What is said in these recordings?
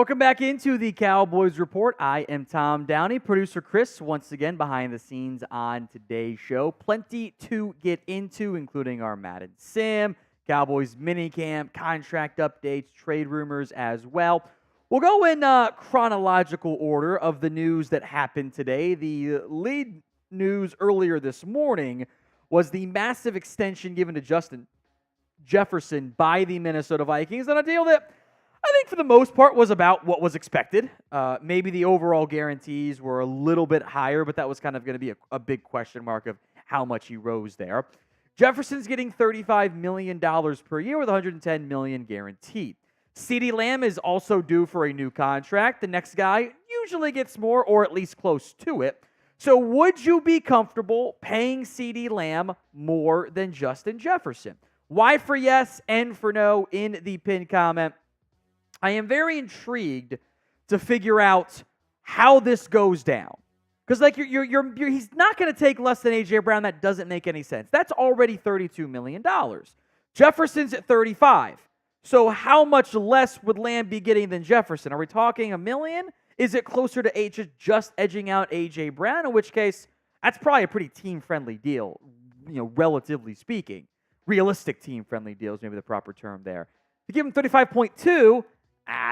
Welcome back into the Cowboys Report. I am Tom Downey, producer Chris, once again behind the scenes on today's show. Plenty to get into, including our Madden Sim, Cowboys minicamp, contract updates, trade rumors as well. We'll go in chronological order of the news that happened today. The lead news earlier this morning was the massive extension given to Justin Jefferson by the Minnesota Vikings on a deal that I think for the most part was about what was expected. Maybe the overall guarantees were a little bit higher, but that was kind of going to be a big question mark of how much he rose there. Jefferson's getting $35 million per year with $110 million guaranteed. CeeDee Lamb is also due for a new contract. The next guy usually gets more or at least close to it. So would you be comfortable paying CeeDee Lamb more than Justin Jefferson? Y for yes, N for no in the pinned comment. I am very intrigued to figure out how this goes down. Because he's not going to take less than A.J. Brown. That doesn't make any sense. That's already $32 million. Jefferson's at 35. So how much less would Lamb be getting than Jefferson? Are we talking $1 million? Is it closer to just edging out A.J. Brown? In which case, that's probably a pretty team-friendly deal, relatively speaking. Realistic team-friendly deal is maybe the proper term there. To give him 35.2,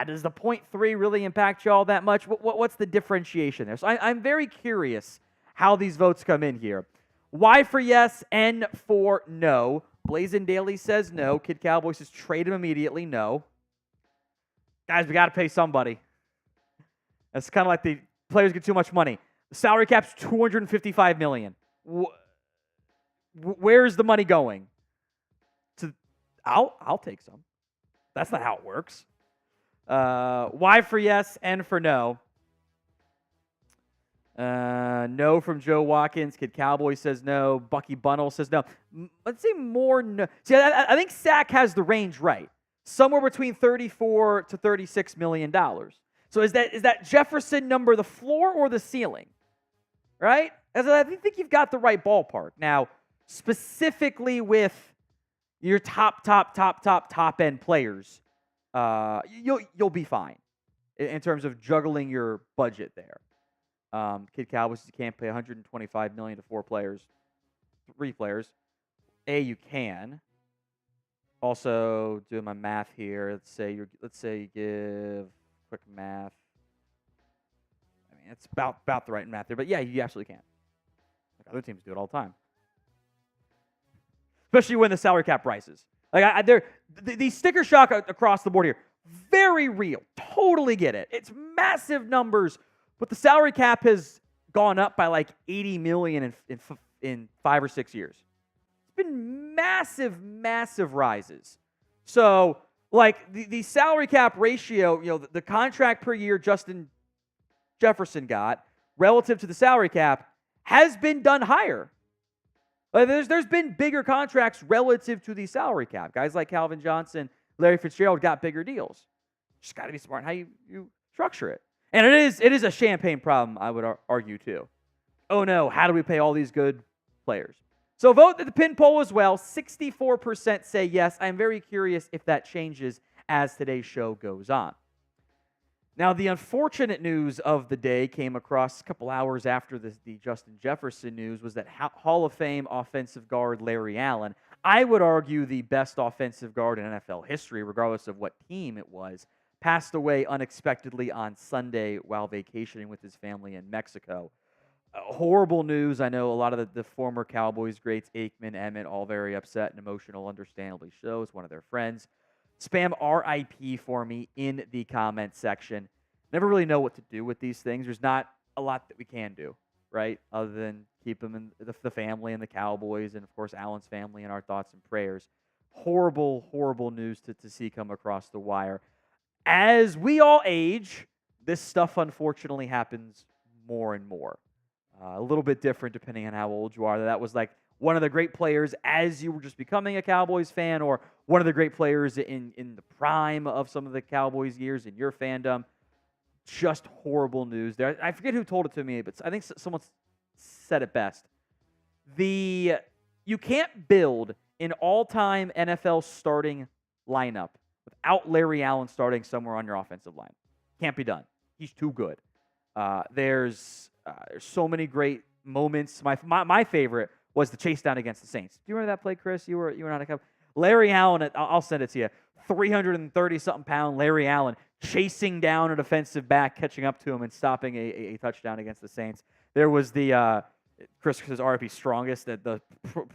does the 0.3 really impact you all that much? What's the differentiation there? So I'm very curious how these votes come in here. Y for yes, N for no. Blazin' Daily says no. Kid Cowboy says trade him immediately. No. Guys, we got to pay somebody. That's kind of like the players get too much money. The salary cap's $255 million. Where's the money going? I'll take some. That's not how it works. Y for yes, N for no. No from Joe Watkins. Kid Cowboy says no. Bucky Bunnell says no. Let's say more no. See, I think Sack has the range right. Somewhere between $34 to $36 million. So is that Jefferson number the floor or the ceiling? Right? I think you've got the right ballpark. Now, specifically with your top end players, you'll be fine in terms of juggling your budget there. Kid Cowboys, you can't pay $125 million to three players. You can. Also, doing my math here. Let's say you give quick math. I mean, it's about the right math there, but yeah, you absolutely can. Like other teams do it all the time, especially when the salary cap rises. Like the sticker shock across the board here, very real. Totally get it. It's massive numbers, but the salary cap has gone up by like $80 million in 5 or 6 years. It's been massive rises. So like the salary cap ratio, the contract per year Justin Jefferson got relative to the salary cap has been done higher. There's been bigger contracts relative to the salary cap. Guys like Calvin Johnson, Larry Fitzgerald got bigger deals. Just got to be smart in how you structure it. And it is a champagne problem, I would argue, too. Oh, no, how do we pay all these good players? So vote at the pin poll as well. 64% say yes. I'm very curious if that changes as today's show goes on. Now, the unfortunate news of the day came across a couple hours after the Justin Jefferson news was that Hall of Fame offensive guard Larry Allen, I would argue the best offensive guard in NFL history, regardless of what team it was, passed away unexpectedly on Sunday while vacationing with his family in Mexico. Horrible news. I know a lot of the former Cowboys greats, Aikman, Emmett, all very upset and emotional, understandably so. It's one of their friends. Spam RIP for me in the comment section. Never really know what to do with these things. There's not a lot that we can do, right? Other than keep them in the family and the Cowboys and, of course, Allen's family in our thoughts and prayers. Horrible news to see come across the wire. As we all age, this stuff unfortunately happens more and more. A little bit different depending on how old you are. That was like one of the great players as you were just becoming a Cowboys fan, or one of the great players in the prime of some of the Cowboys years in your fandom. Just horrible news there. I forget who told it to me, but I think someone said it best. You can't build an all-time NFL starting lineup without Larry Allen starting somewhere on your offensive line. Can't be done. He's too good. There's so many great moments. My favorite was the chase down against the Saints. Do you remember that play, Chris? You were not a cup. Larry Allen, I'll send it to you. 330-something pound Larry Allen chasing down a defensive back, catching up to him, and stopping a touchdown against the Saints. There was the Chris's RIP strongest at the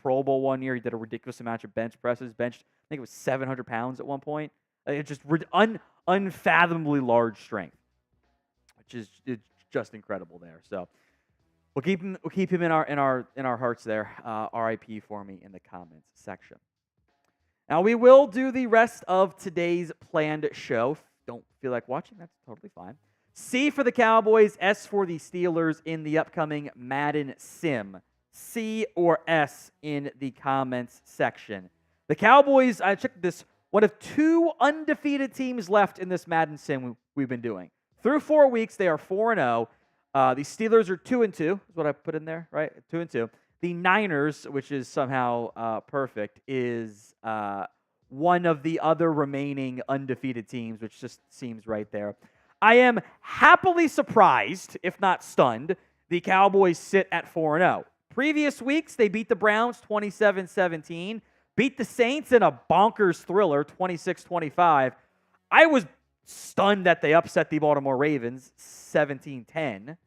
Pro Bowl one year. He did a ridiculous amount of bench presses. Benched, I think it was 700 pounds at one point. It's just unfathomably large strength, which is just incredible there. So we'll keep him in our hearts there. RIP for me in the comments section. Now we will do the rest of today's planned show. Don't feel like watching? That's totally fine. C for the Cowboys, S for the Steelers in the upcoming Madden Sim. C or S in the comments section. The Cowboys, I checked this, one of 2 undefeated teams left in this Madden Sim we've been doing. Through 4 weeks, they are 4-0. The Steelers are 2-2, is what I put in there, right? 2-2. The Niners, which is somehow perfect, is one of the other remaining undefeated teams, which just seems right there. I am happily surprised, if not stunned, the Cowboys sit at 4-0. Previous weeks, they beat the Browns 27-17, beat the Saints in a bonkers thriller 26-25. I was stunned that they upset the Baltimore Ravens 17-10.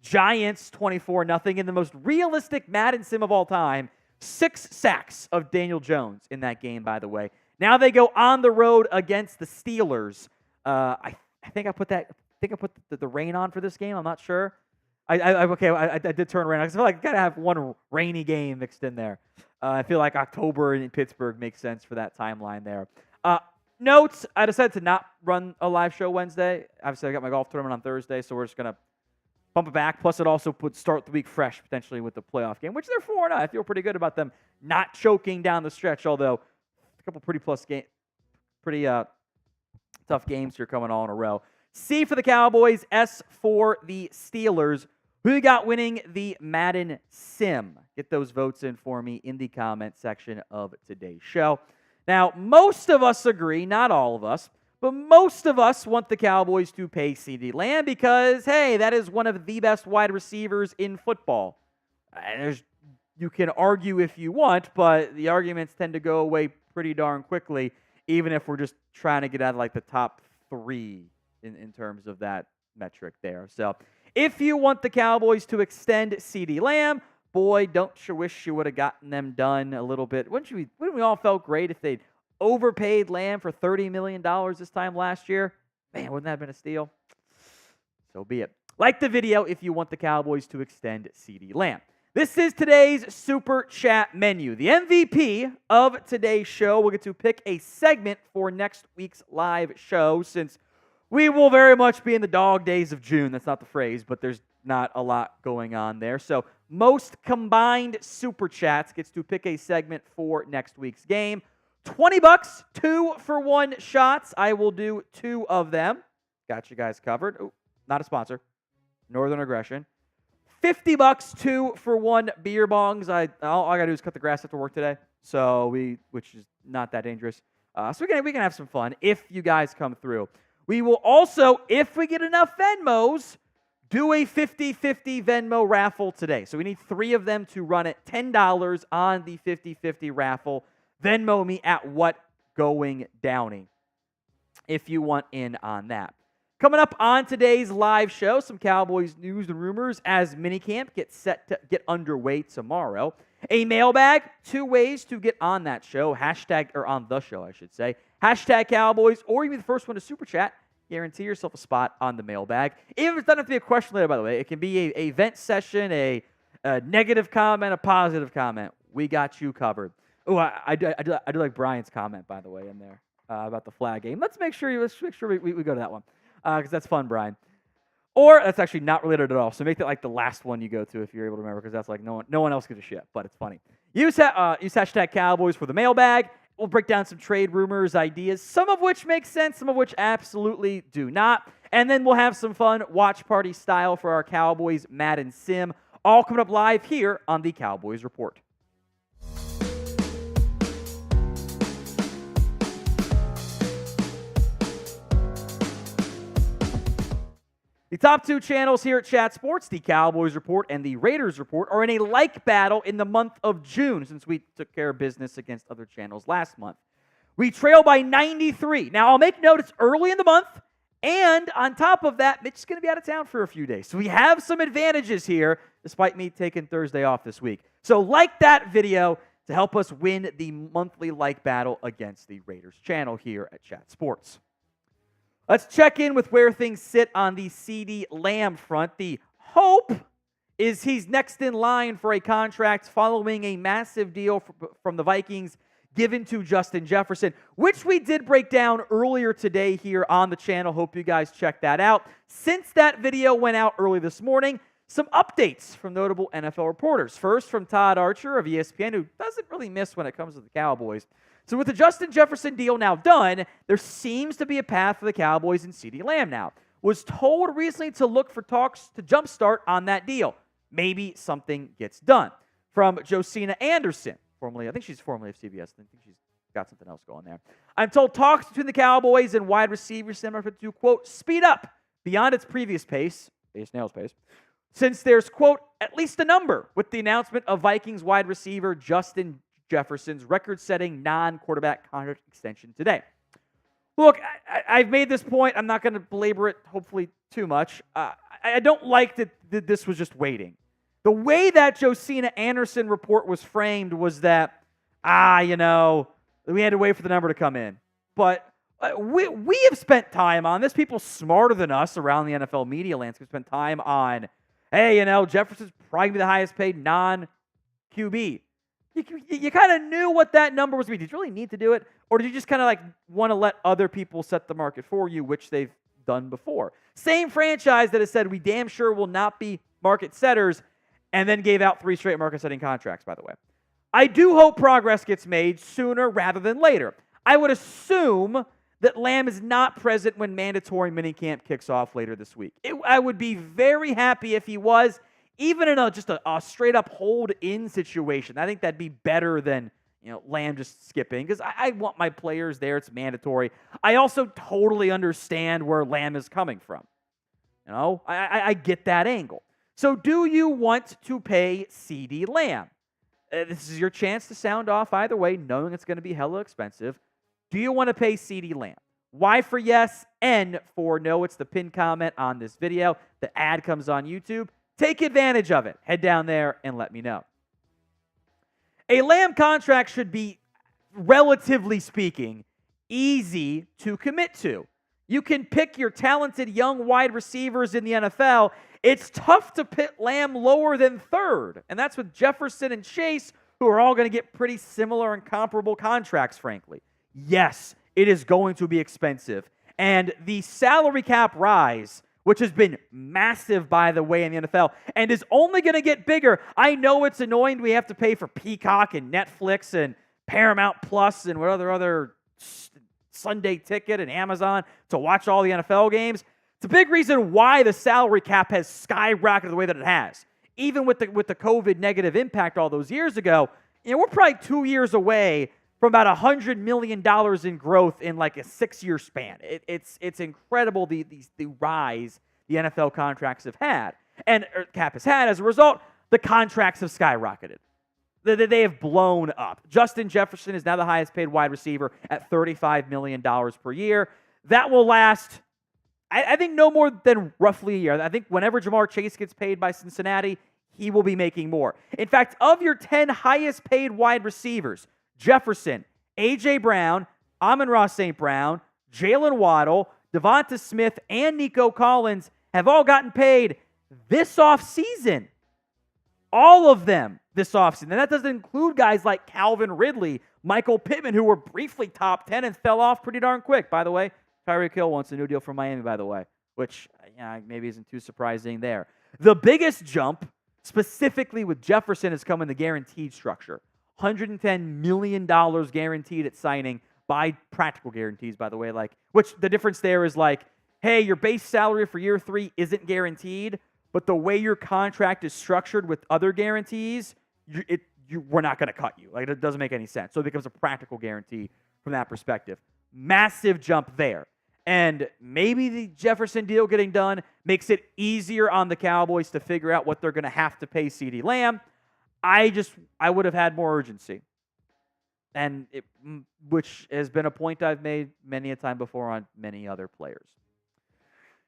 Giants 24-0 in the most realistic Madden Sim of all time. 6 sacks of Daniel Jones in that game, by the way. Now they go on the road against the Steelers. I think I put the rain on for this game. I'm not sure. I did turn rain on. I feel like I gotta have one rainy game mixed in there. I feel like October in Pittsburgh makes sense for that timeline there. Notes: I decided to not run a live show Wednesday. Obviously, I got my golf tournament on Thursday, so we're just gonna bump it back. Plus, it also would start the week fresh potentially with the playoff game, which they're 4-0. I feel pretty good about them not choking down the stretch. Although a couple pretty tough games here coming all in a row. C for the Cowboys, S for the Steelers. Who you got winning the Madden Sim? Get those votes in for me in the comment section of today's show. Now, most of us agree, not all of us, but most of us want the Cowboys to pay CeeDee Lamb because, hey, that is one of the best wide receivers in football. You can argue if you want, but the arguments tend to go away pretty darn quickly, even if we're just trying to get out of like the top 3 in terms of that metric there. So if you want the Cowboys to extend CeeDee Lamb, boy, don't you wish you would have gotten them done a little bit. Wouldn't we all felt great if they'd overpaid Lamb for $30 million this time last year? Man, wouldn't that have been a steal? So be it. Like the video if you want the Cowboys to extend CeeDee Lamb. This is today's Super Chat menu. The MVP of today's show, we'll get to pick a segment for next week's live show since we will very much be in the dog days of June. That's not the phrase, but there's not a lot going on there. So most combined Super Chats gets to pick a segment for next week's game. $20, 2-for-1 shots. I will do 2 of them. Got you guys covered. Oh, not a sponsor. Northern Aggression. $50, 2-for-1 beer bongs. All I gotta do is cut the grass after work today, which is not that dangerous. So we can have some fun if you guys come through. We will also, if we get enough Venmos, do a 50-50 Venmo raffle today. So we need 3 of them to run it. $10 on the 50-50 raffle. Venmo me at @WhatGoingDowney if you want in on that. Coming up on today's live show, some Cowboys news and rumors as minicamp gets set to get underway tomorrow. A mailbag, 2 ways to get on that show. On the show, I should say. Hashtag Cowboys, or you be the first one to super chat. Guarantee yourself a spot on the mailbag. Even if it doesn't have to be a question later, by the way. It can be a vent session, a negative comment, a positive comment. We got you covered. Oh, I do like Brian's comment, by the way, in there about the flag game. Let's make sure we go to that one. Because that's fun, Brian. Or that's actually not related at all. So make that like the last one you go to if you're able to remember, because that's like no one else gives a shit, but it's funny. Use hashtag Cowboys for the mailbag. We'll break down some trade rumors, ideas, some of which make sense, some of which absolutely do not. And then we'll have some fun watch party style for our Cowboys Madden Sim. All coming up live here on the Cowboys Report. The top two channels here at Chat Sports, the Cowboys Report and the Raiders Report, are in a like battle in the month of June since we took care of business against other channels last month. We trail by 93. Now, I'll make note it's early in the month, and on top of that, Mitch is going to be out of town for a few days. So we have some advantages here, despite me taking Thursday off this week. So like that video to help us win the monthly like battle against the Raiders channel here at Chat Sports. Let's check in with where things sit on the CeeDee Lamb front. The hope is he's next in line for a contract following a massive deal from the Vikings given to Justin Jefferson, which we did break down earlier today here on the channel. Hope you guys check that out. Since that video went out early this morning, some updates from notable NFL reporters. First, from Todd Archer of ESPN, who doesn't really miss when it comes to the Cowboys. So with the Justin Jefferson deal now done, there seems to be a path for the Cowboys and CeeDee Lamb now. Was told recently to look for talks to jumpstart on that deal. Maybe something gets done. From Josina Anderson, I think she's formerly of CBS. I think she's got something else going there. I'm told talks between the Cowboys and wide receivers similar to, quote, speed up beyond its previous pace, snail's pace, since there's, quote, at least a number with the announcement of Vikings wide receiver Justin Jefferson's record-setting non-quarterback contract extension today. Look, I've made this point. I'm not going to belabor it, hopefully, too much. I don't like that this was just waiting. The way that Josina Anderson report was framed was that, we had to wait for the number to come in. But we have spent time on this. People smarter than us around the NFL media landscape spent time on, hey, Jefferson's probably the highest paid non-QB. You kind of knew what that number was going to be. Did you really need to do it? Or did you just kind of want to let other people set the market for you, which they've done before? Same franchise that has said we damn sure will not be market setters and then gave out 3 straight market setting contracts, by the way. I do hope progress gets made sooner rather than later. I would assume that Lamb is not present when mandatory minicamp kicks off later this week. I would be very happy if he was, even in just a straight-up hold-in situation. I think that'd be better than Lamb just skipping, because I want my players there. It's mandatory. I also totally understand where Lamb is coming from. I get that angle. So do you want to pay CeeDee Lamb? This is your chance to sound off either way, knowing it's going to be hella expensive. Do you want to pay CeeDee Lamb? Y for yes, N for no. It's the pinned comment on this video. The ad comes on YouTube. Take advantage of it. Head down there and let me know. A Lamb contract should be, relatively speaking, easy to commit to. You can pick your talented young wide receivers in the NFL. It's tough to pit Lamb lower than third. And that's with Jefferson and Chase, who are all going to get pretty similar and comparable contracts, frankly. Yes, it is going to be expensive. And the salary cap rise, which has been massive, by the way, in the NFL, and is only going to get bigger. I know it's annoying. We have to pay for Peacock and Netflix and Paramount Plus and what other Sunday Ticket and Amazon to watch all the NFL games. It's a big reason why the salary cap has skyrocketed the way that it has. Even with the COVID negative impact all those years ago, we're probably 2 years away from about $100 million in growth in like a 6-year span. It's incredible the rise the NFL contracts have had, and cap has had. As a result, the contracts have skyrocketed. They have blown up. Justin Jefferson is now the highest paid wide receiver at $35 million per year. That will last, I think, no more than roughly a year. I think whenever Jamar Chase gets paid by Cincinnati, he will be making more. In fact, of your 10 highest paid wide receivers, Jefferson, A.J. Brown, Amon-Ra St. Brown, Jalen Waddle, Devonta Smith, and Nico Collins have all gotten paid this offseason. All of them this offseason. And that doesn't include guys like Calvin Ridley, Michael Pittman, who were briefly top 10 and fell off pretty darn quick, by the way. Tyreek Hill wants a new deal from Miami, by the way, which maybe isn't too surprising there. The biggest jump, specifically with Jefferson, has come in the guaranteed structure. $110 million guaranteed at signing by practical guarantees, by the way. Which the difference there is hey, your base salary for year 3 isn't guaranteed, but the way your contract is structured with other guarantees, we're not going to cut you. It doesn't make any sense. So it becomes a practical guarantee from that perspective. Massive jump there. And maybe the Jefferson deal getting done makes it easier on the Cowboys to figure out what they're going to have to pay CeeDee Lamb. I would have had more urgency. And which has been a point I've made many a time before on many other players.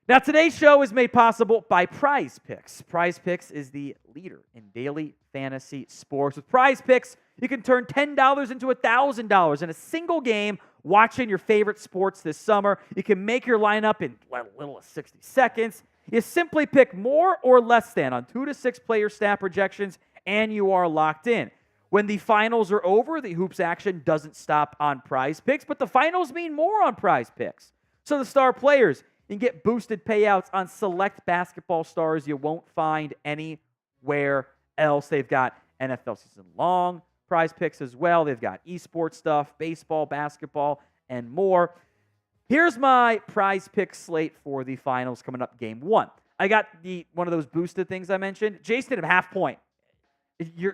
Now, today's show is made possible by Prize Picks. Prize Picks is the leader in daily fantasy sports. With Prize Picks, you can turn $10 into $1,000 in a single game watching your favorite sports this summer. You can make your lineup in as little as 60 seconds. You simply pick more or less than on 2 to 6 player stat projections, and you are locked in. When the finals are over, the hoops action doesn't stop on Prize Picks, but the finals mean more on Prize Picks. So the star players, you can get boosted payouts on select basketball stars you won't find anywhere else. They've got NFL season long Prize Picks as well. They've got esports stuff, baseball, basketball, and more. Here's my Prize Pick slate for the finals coming up game 1. I got one of those boosted things I mentioned. Jason did a half point.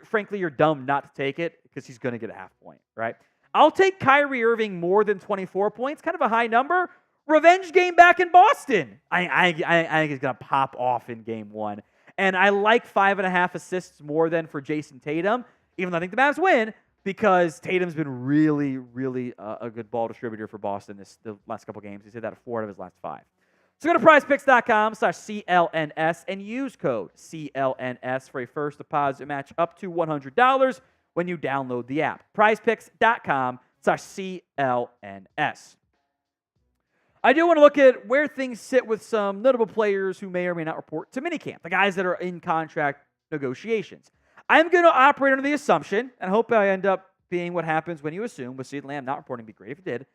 Frankly, you're dumb not to take it because he's going to get a half point, right? I'll take Kyrie Irving more than 24 points, kind of a high number. Revenge game back in Boston. I think he's going to pop off in game 1. And I like 5.5 assists more than for Jason Tatum, even though I think the Mavs win, because Tatum's been really, really a good ball distributor for Boston the last couple games. He's hit that 4 out of his last 5. So go to prizepicks.com/CLNS and use code CLNS for a first deposit match up to $100 when you download the app. prizepicks.com/CLNS. I do want to look at where things sit with some notable players who may or may not report to minicamp, the guys that are in contract negotiations. I'm going to operate under the assumption, and I hope I end up being what happens when you assume, with CeeDee Lamb not reporting, would be great if it did.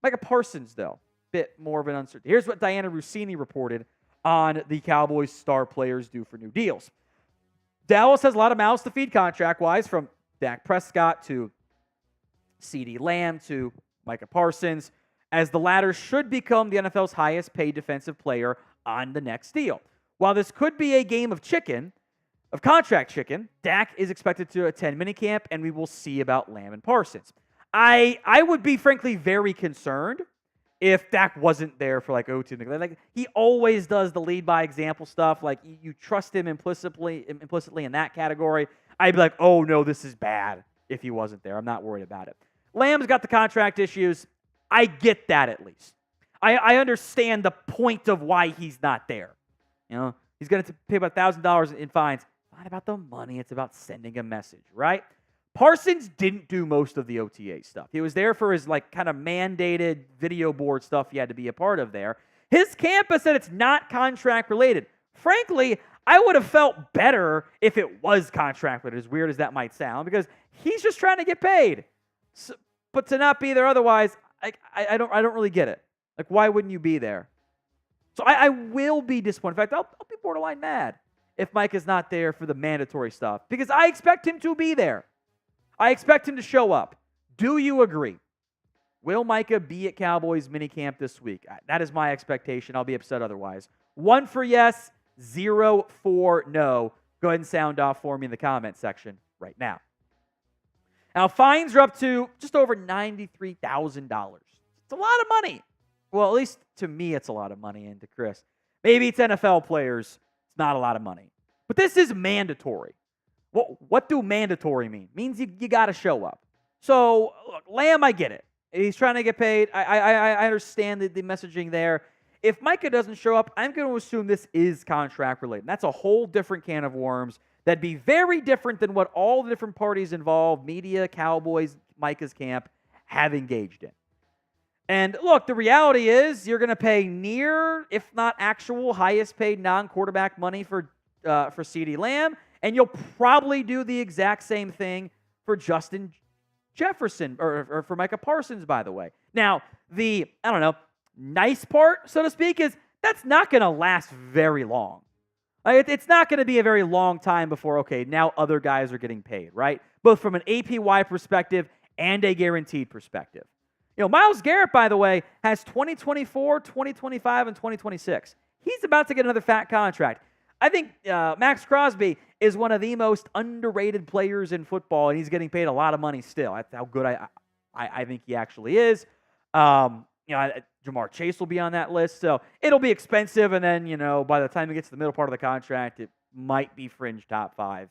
Micah Parsons, though, bit more of an uncertainty. Here's what Diana Rossini reported on the Cowboys star players due for new deals. Dallas has a lot of mouths to feed contract-wise, from Dak Prescott to CeeDee Lamb to Micah Parsons, as the latter should become the NFL's highest paid defensive player on the next deal. While this could be a game of contract chicken, Dak is expected to attend minicamp, and we will see about Lamb and Parsons. I would be, frankly, very concerned if Dak wasn't there for OT. Like, he always does the lead by example stuff. Like, you trust him implicitly in that category. I'd be like, oh no, this is bad if he wasn't there. I'm not worried about it. Lamb's got the contract issues. I get that at least. I understand the point of why he's not there. You know, he's going to pay about $1,000 in fines. It's not about the money. It's about sending a message, right? Parsons didn't do most of the OTA stuff. He was there for his kind of mandated video board stuff he had to be a part of there. His campus said it's not contract related. Frankly, I would have felt better if it was contract related, as weird as that might sound, because he's just trying to get paid. So, but to not be there otherwise, I don't really get it. Like, why wouldn't you be there? So I will be disappointed. In fact, I'll be borderline mad if Mike is not there for the mandatory stuff, because I expect him to be there. I expect him to show up. Do you agree? Will Micah be at Cowboys minicamp this week? That is my expectation. I'll be upset otherwise. 1 for yes, 0 for no. Go ahead and sound off for me in the comment section right now. Now, fines are up to just over $93,000. It's a lot of money. Well, at least to me, it's a lot of money, and to Chris. Maybe it's NFL players. It's not a lot of money. But this is mandatory. What do mandatory mean? It means you got to show up. So, look, Lamb, I get it. He's trying to get paid. I understand the messaging there. If Micah doesn't show up, I'm going to assume this is contract related. That's a whole different can of worms. That'd be very different than what all the different parties involved, media, Cowboys, Micah's camp, have engaged in. And look, the reality is you're going to pay near, if not actual, highest paid non-quarterback money for CeeDee Lamb, and you'll probably do the exact same thing for Justin Jefferson, or for Micah Parsons, by the way. Now, the, nice part, so to speak, is that's not going to last very long. It's not going to be a very long time before, okay, now other guys are getting paid, right? Both from an APY perspective and a guaranteed perspective. Myles Garrett, by the way, has 2024, 2025, and 2026. He's about to get another fat contract. I think Max Crosby is one of the most underrated players in football, and he's getting paid a lot of money still. That's how good I think he actually is. Jamar Chase will be on that list. So it'll be expensive. And then, by the time it gets to the middle part of the contract, it might be fringe top 5,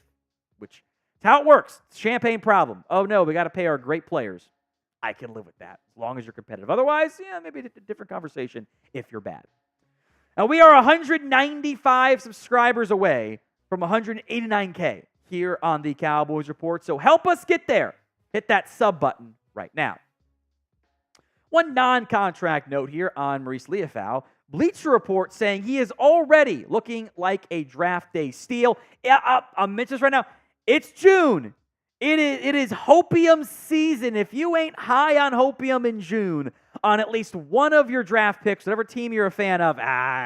which is how it works. It's a champagne problem. Oh, no, we got to pay our great players. I can live with that as long as you're competitive. Otherwise, maybe a different conversation if you're bad. Now, we are 195 subscribers away from 189K here on the Cowboys Report. So help us get there. Hit that sub button right now. One non-contract note here on Marist Liufau. Bleacher Report saying he is already looking like a draft day steal. I'll mention this right now. It's June. It is Hopium season. If you ain't high on Hopium in June on at least one of your draft picks, whatever team you're a fan of,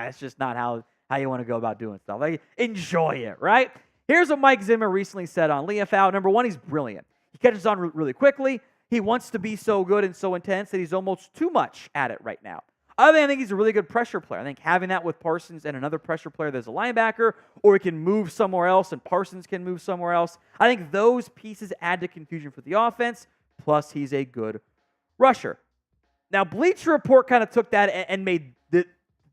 it's just not how you want to go about doing stuff. Like, enjoy it, right? Here's what Mike Zimmer recently said on Liufau. Number one, he's brilliant. He catches on really quickly. He wants to be so good and so intense that he's almost too much at it right now. I think he's a really good pressure player. I think having that with Parsons and another pressure player that's a linebacker, or he can move somewhere else and Parsons can move somewhere else, I think those pieces add to confusion for the offense, plus he's a good rusher. Now, Bleacher Report kind of took that and made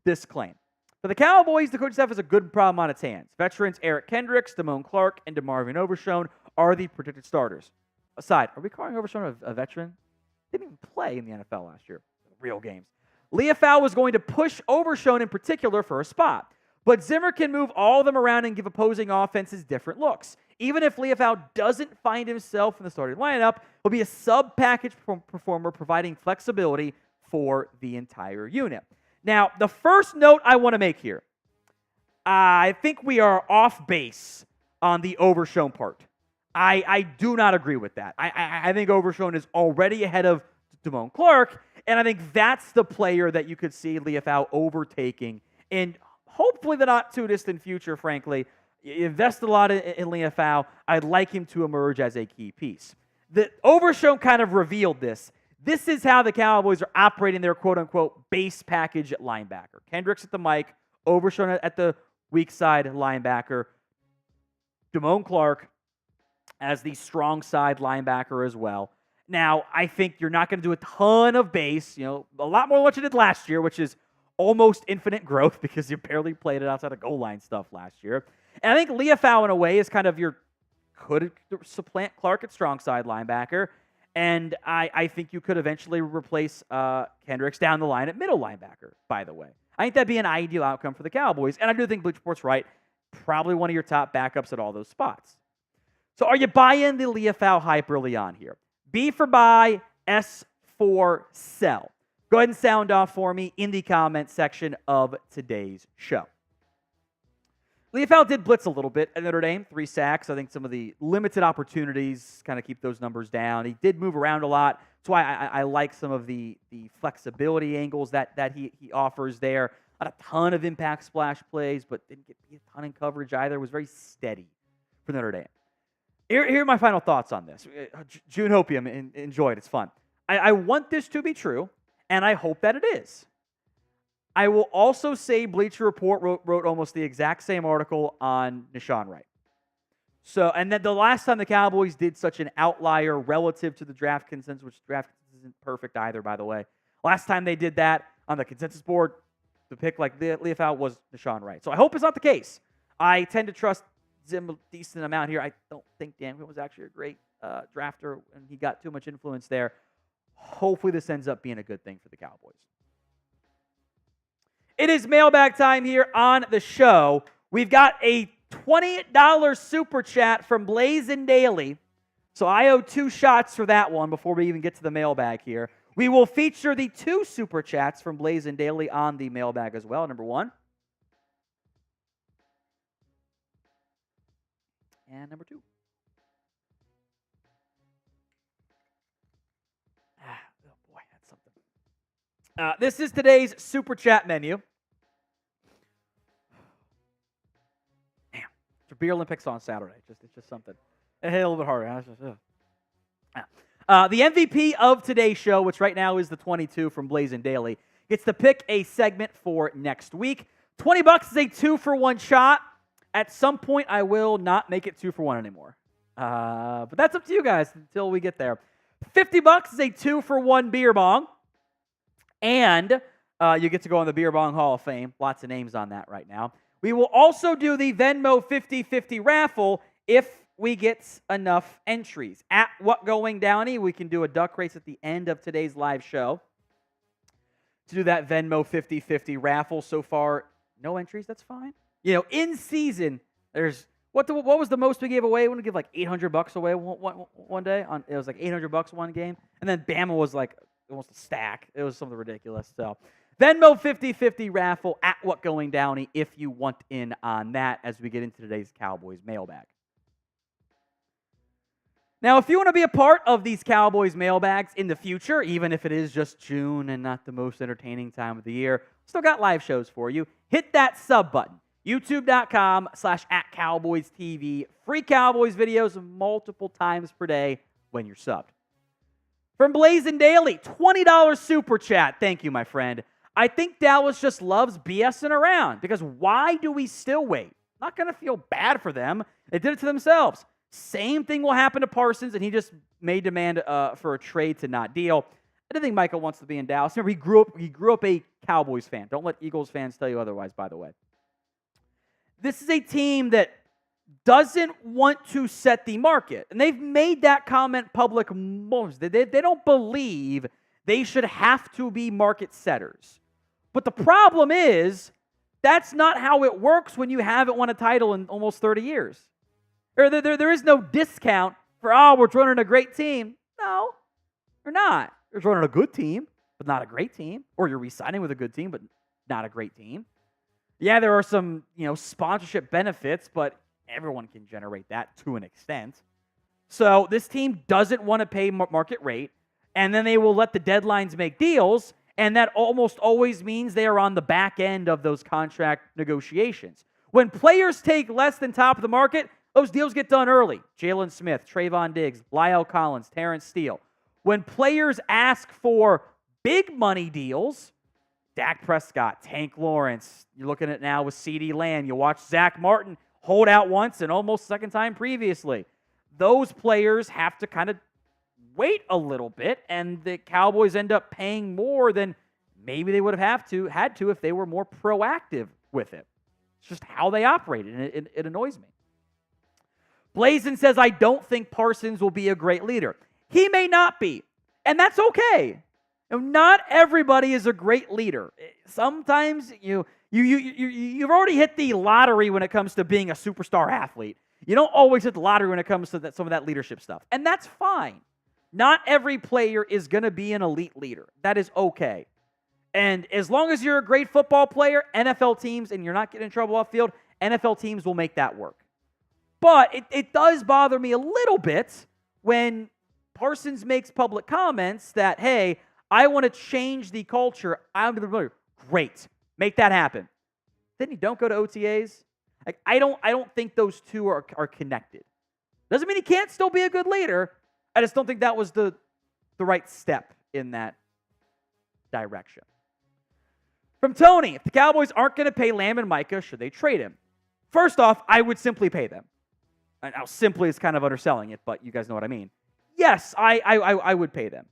this claim. For the Cowboys, the coaching staff has a good problem on its hands. Veterans Eric Kendricks, Damone Clark, and DeMarvin Overshown are the predicted starters. Aside, are we calling Overshown a veteran? Didn't even play in the NFL last year. Real games. Liufau was going to push Overshown in particular for a spot. But Zimmer can move all of them around and give opposing offenses different looks. Even if Liufau doesn't find himself in the starting lineup, he'll be a sub-package performer providing flexibility for the entire unit. Now, the first note I want to make here, I think we are off base on the Overshown part. I do not agree with that. I think Overshown is already ahead of Damone Clark, and I think that's the player that you could see Liufau overtaking in hopefully the not too distant future, frankly. You invest a lot in Liufau. I'd like him to emerge as a key piece. The Overshown kind of revealed this. This is how the Cowboys are operating their quote-unquote base package at linebacker. Kendricks at the mic, Overshown at the weak side linebacker, Damone Clark as the strong side linebacker as well. Now, I think you're not going to do a ton of base, a lot more than what you did last year, which is almost infinite growth because you barely played it outside of goal line stuff last year. And I think Liufau, in a way, is kind of could supplant Clark at strong side linebacker. And I think you could eventually replace Kendricks down the line at middle linebacker, by the way. I think that'd be an ideal outcome for the Cowboys. And I do think Bleacher Report's right. Probably one of your top backups at all those spots. So are you buying the Liufau hype early on here? B for buy, S for sell. Go ahead and sound off for me in the comment section of today's show. Liufau did blitz a little bit at Notre Dame, 3 sacks. I think some of the limited opportunities kind of keep those numbers down. He did move around a lot. That's why I like some of the flexibility angles that he offers there. Not a ton of impact splash plays, but didn't get a ton in coverage either. Was very steady for Notre Dame. Here are my final thoughts on this. June Hopium, enjoy it. It's fun. I want this to be true, and I hope that it is. I will also say Bleacher Report wrote almost the exact same article on Nahshon Wright. So, and then the last time the Cowboys did such an outlier relative to the draft consensus, which draft consensus isn't perfect either, by the way. Last time they did that on the consensus board, the pick like Liufau was Nahshon Wright. So I hope it's not the case. I tend to trust Zim a decent amount here. I don't think Dan Quinn was actually a great drafter, and he got too much influence there. Hopefully this ends up being a good thing for the Cowboys. It is mailbag time here on the show. We've got a $20 super chat from Blazin' Daily. So I owe 2 shots for that one before we even get to the mailbag here. We will feature the 2 super chats from Blazin' Daily on the mailbag as well. Number 1. And number 2. Oh boy, that's something. This is today's super chat menu. Damn, it's Beer Olympics on Saturday. It's just something. It hit a little bit harder. The MVP of today's show, which right now is the 22 from Blazin' Daily, gets to pick a segment for next week. $20 is a 2-for-1 shot. At some point, I will not make it 2-for-1 anymore. But that's up to you guys until we get there. $50 is a 2-for-1 beer bong. And You get to go on the Beer Bong Hall of Fame. Lots of names on that right now. We will also do the Venmo 50-50 raffle if we get enough entries. At What Going Downey, we can do a duck race at the end of today's live show to do that Venmo 50-50 raffle. So far, no entries. That's fine. In season, there's what was the most we gave away? We want to give like $800 away one day. It was like $800 one game, and then Bama was like almost a stack. It was something ridiculous. So Venmo 50-50 raffle at What Going Downey if you want in on that as we get into today's Cowboys mailbag. Now, if you want to be a part of these Cowboys mailbags in the future, even if it is just June and not the most entertaining time of the year, still got live shows for you. Hit that sub button. YouTube.com/@CowboysTV. Free Cowboys videos multiple times per day when you're subbed. From Blazing Daily, $20 super chat. Thank you, my friend. I think Dallas just loves BSing around because why do we still wait? Not going to feel bad for them. They did it to themselves. Same thing will happen to Parsons, and he just made demand for a trade to not deal. I don't think Micah wants to be in Dallas. Remember, he grew up a Cowboys fan. Don't let Eagles fans tell you otherwise, by the way. This is a team that doesn't want to set the market. And they've made that comment public. They don't believe they should have to be market setters. But the problem is, that's not how it works when you haven't won a title in almost 30 years. There is no discount for, we're running a great team. No, you're not. You're running a good team, but not a great team. Or you're re-signing with a good team, but not a great team. Yeah, there are some, sponsorship benefits, but everyone can generate that to an extent. So this team doesn't want to pay market rate, and then they will let the deadlines make deals, and that almost always means they are on the back end of those contract negotiations. When players take less than top of the market, those deals get done early. Jalen Smith, Trayvon Diggs, Lyle Collins, Terrence Steele. When players ask for big money deals, Dak Prescott, Tank Lawrence, you're looking at now with CeeDee Lamb. You watch Zach Martin hold out once and almost second time previously. Those players have to kind of wait a little bit, and the Cowboys end up paying more than maybe they would have had to if they were more proactive with it. It's just how they operate, and it annoys me. Blazin says, I don't think Parsons will be a great leader. He may not be, and that's okay. Not everybody is a great leader. Sometimes you've already hit the lottery when it comes to being a superstar athlete. You don't always hit the lottery when it comes to some of that leadership stuff, and that's fine. Not every player is going to be an elite leader. That is okay. And as long as you're a great football player, NFL teams, and you're not getting in trouble off field, NFL teams will make that work. But it does bother me a little bit when Parsons makes public comments that, hey, I want to change the culture. I'm the leader. Great. Make that happen. Then you don't go to OTAs. I don't think those two are connected. Doesn't mean he can't still be a good leader. I just don't think that was the right step in that direction. From Tony, if the Cowboys aren't going to pay Lamb and Micah, should they trade him? First off, I would simply pay them. Now, simply is kind of underselling it, but you guys know what I mean. Yes, I would pay them.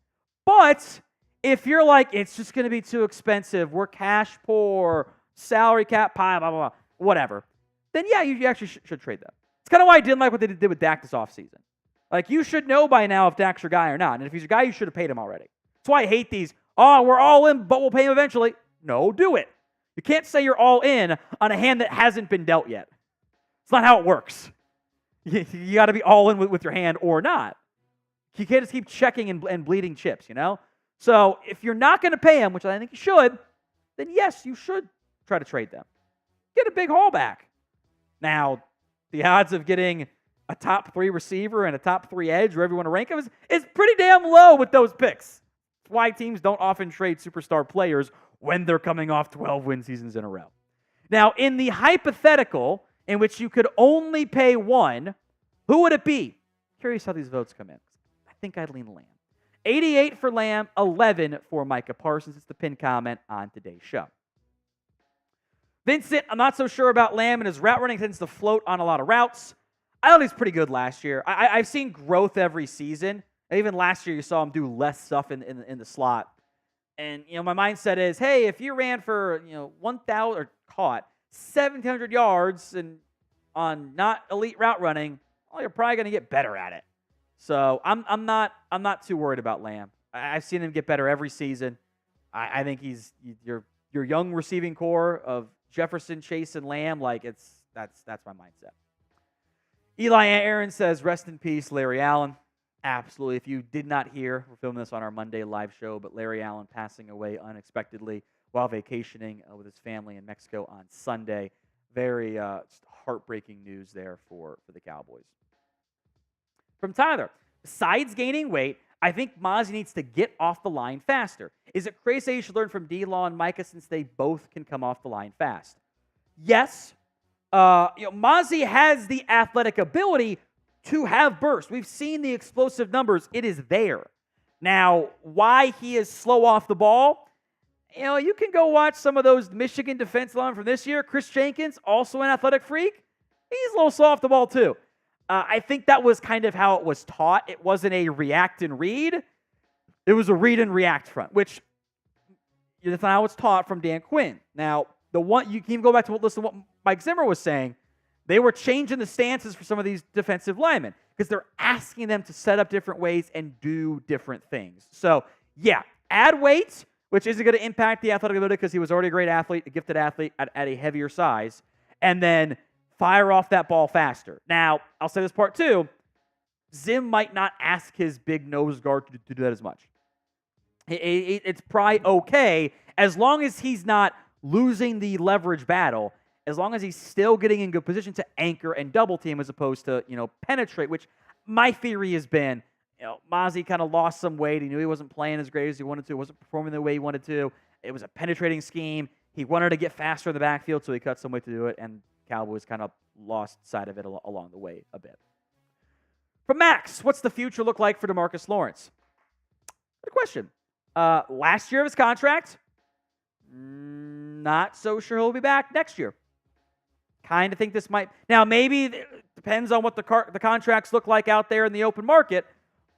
But if you're like, it's just going to be too expensive, we're cash poor, salary cap pie, blah, blah, blah, whatever, then yeah, you actually should trade them. It's kind of why I didn't like what they did with Dak this offseason. Like, you should know by now if Dak's your guy or not. And if he's your guy, you should have paid him already. That's why I hate these, we're all in, but we'll pay him eventually. No, do it. You can't say you're all in on a hand that hasn't been dealt yet. It's not how it works. You got to be all in with your hand or not. You can't just keep checking and bleeding chips, So if you're not going to pay him, which I think you should, then yes, you should try to trade them. Get a big haul back. Now, the odds of getting a top 3 receiver and a top 3 edge, wherever you want to rank them, is pretty damn low with those picks. That's why teams don't often trade superstar players when they're coming off 12-win seasons in a row. Now, in the hypothetical in which you could only pay one, who would it be? Curious how these votes come in. I think I'd lean Lamb. 88 for Lamb, 11 for Micah Parsons. It's the pinned comment on today's show. Vincent, I'm not so sure about Lamb, and his route running tends to float on a lot of routes. I thought he was pretty good last year. I've seen growth every season. And even last year, you saw him do less stuff in the slot. And, my mindset is, hey, if you ran for, 1,000 or caught 1,700 yards and on not elite route running, well, you're probably going to get better at it. So I'm not too worried about Lamb. I've seen him get better every season. I think he's your young receiving core of Jefferson, Chase, and Lamb. Like that's my mindset. Eli Aaron says, "Rest in peace, Larry Allen." Absolutely. If you did not hear, we're filming this on our Monday live show, but Larry Allen passing away unexpectedly while vacationing with his family in Mexico on Sunday. Very just heartbreaking news there for the Cowboys. From Tyler, besides gaining weight, I think Mozzie needs to get off the line faster. Is it crazy you should learn from D-Law and Micah since they both can come off the line fast? Yes. Mozzie has the athletic ability to have burst. We've seen the explosive numbers. It is there. Now, why he is slow off the ball? You can go watch some of those Michigan defense line from this year. Chris Jenkins, also an athletic freak. He's a little slow off the ball too. I think that was kind of how it was taught. It wasn't a react and read. It was a read and react front, which that's not how it's taught from Dan Quinn. Now, the one you can even go back to listen to what Mike Zimmer was saying. They were changing the stances for some of these defensive linemen because they're asking them to set up different ways and do different things. So, yeah, add weight, which isn't going to impact the athletic ability because he was already a great athlete, a gifted athlete at a heavier size, and then fire off that ball faster. Now, I'll say this part too. Zim might not ask his big nose guard to do that as much. It's probably okay as long as he's not losing the leverage battle, as long as he's still getting in good position to anchor and double team as opposed to, penetrate, which my theory has been, Mozzie kind of lost some weight. He knew he wasn't playing as great as he wanted to. He wasn't performing the way he wanted to. It was a penetrating scheme. He wanted to get faster in the backfield, so he cut some weight to do it, and Cowboys kind of lost sight of it along the way a bit. From Max, what's the future look like for DeMarcus Lawrence? Good question. Last year of his contract, not so sure he'll be back next year. Kind of think this might. Now, maybe it depends on what the contracts look like out there in the open market,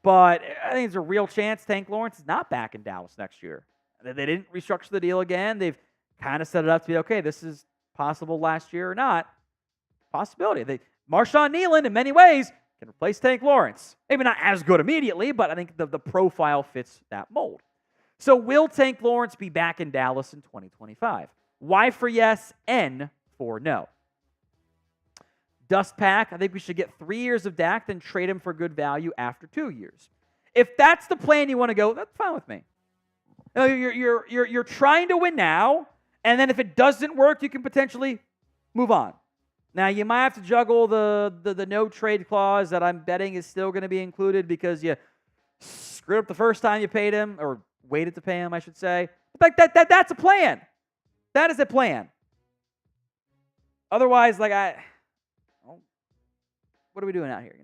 but I think there's a real chance Tank Lawrence is not back in Dallas next year. They didn't restructure the deal again. They've kind of set it up to be, okay, this is possible last year or not. Possibility. Marshawn Nealon, in many ways, can replace Tank Lawrence. Maybe not as good immediately, but I think the profile fits that mold. So will Tank Lawrence be back in Dallas in 2025? Y for yes, N for no. Dust Pack, I think we should get 3 years of Dak, then trade him for good value after 2 years. If that's the plan you want to go, that's fine with me. You're trying to win now, and then if it doesn't work, you can potentially move on. Now, you might have to juggle the no trade clause that I'm betting is still going to be included because you screwed up the first time you paid him, or waited to pay him, I should say. But that's a plan. That is a plan. Otherwise, what are we doing out here,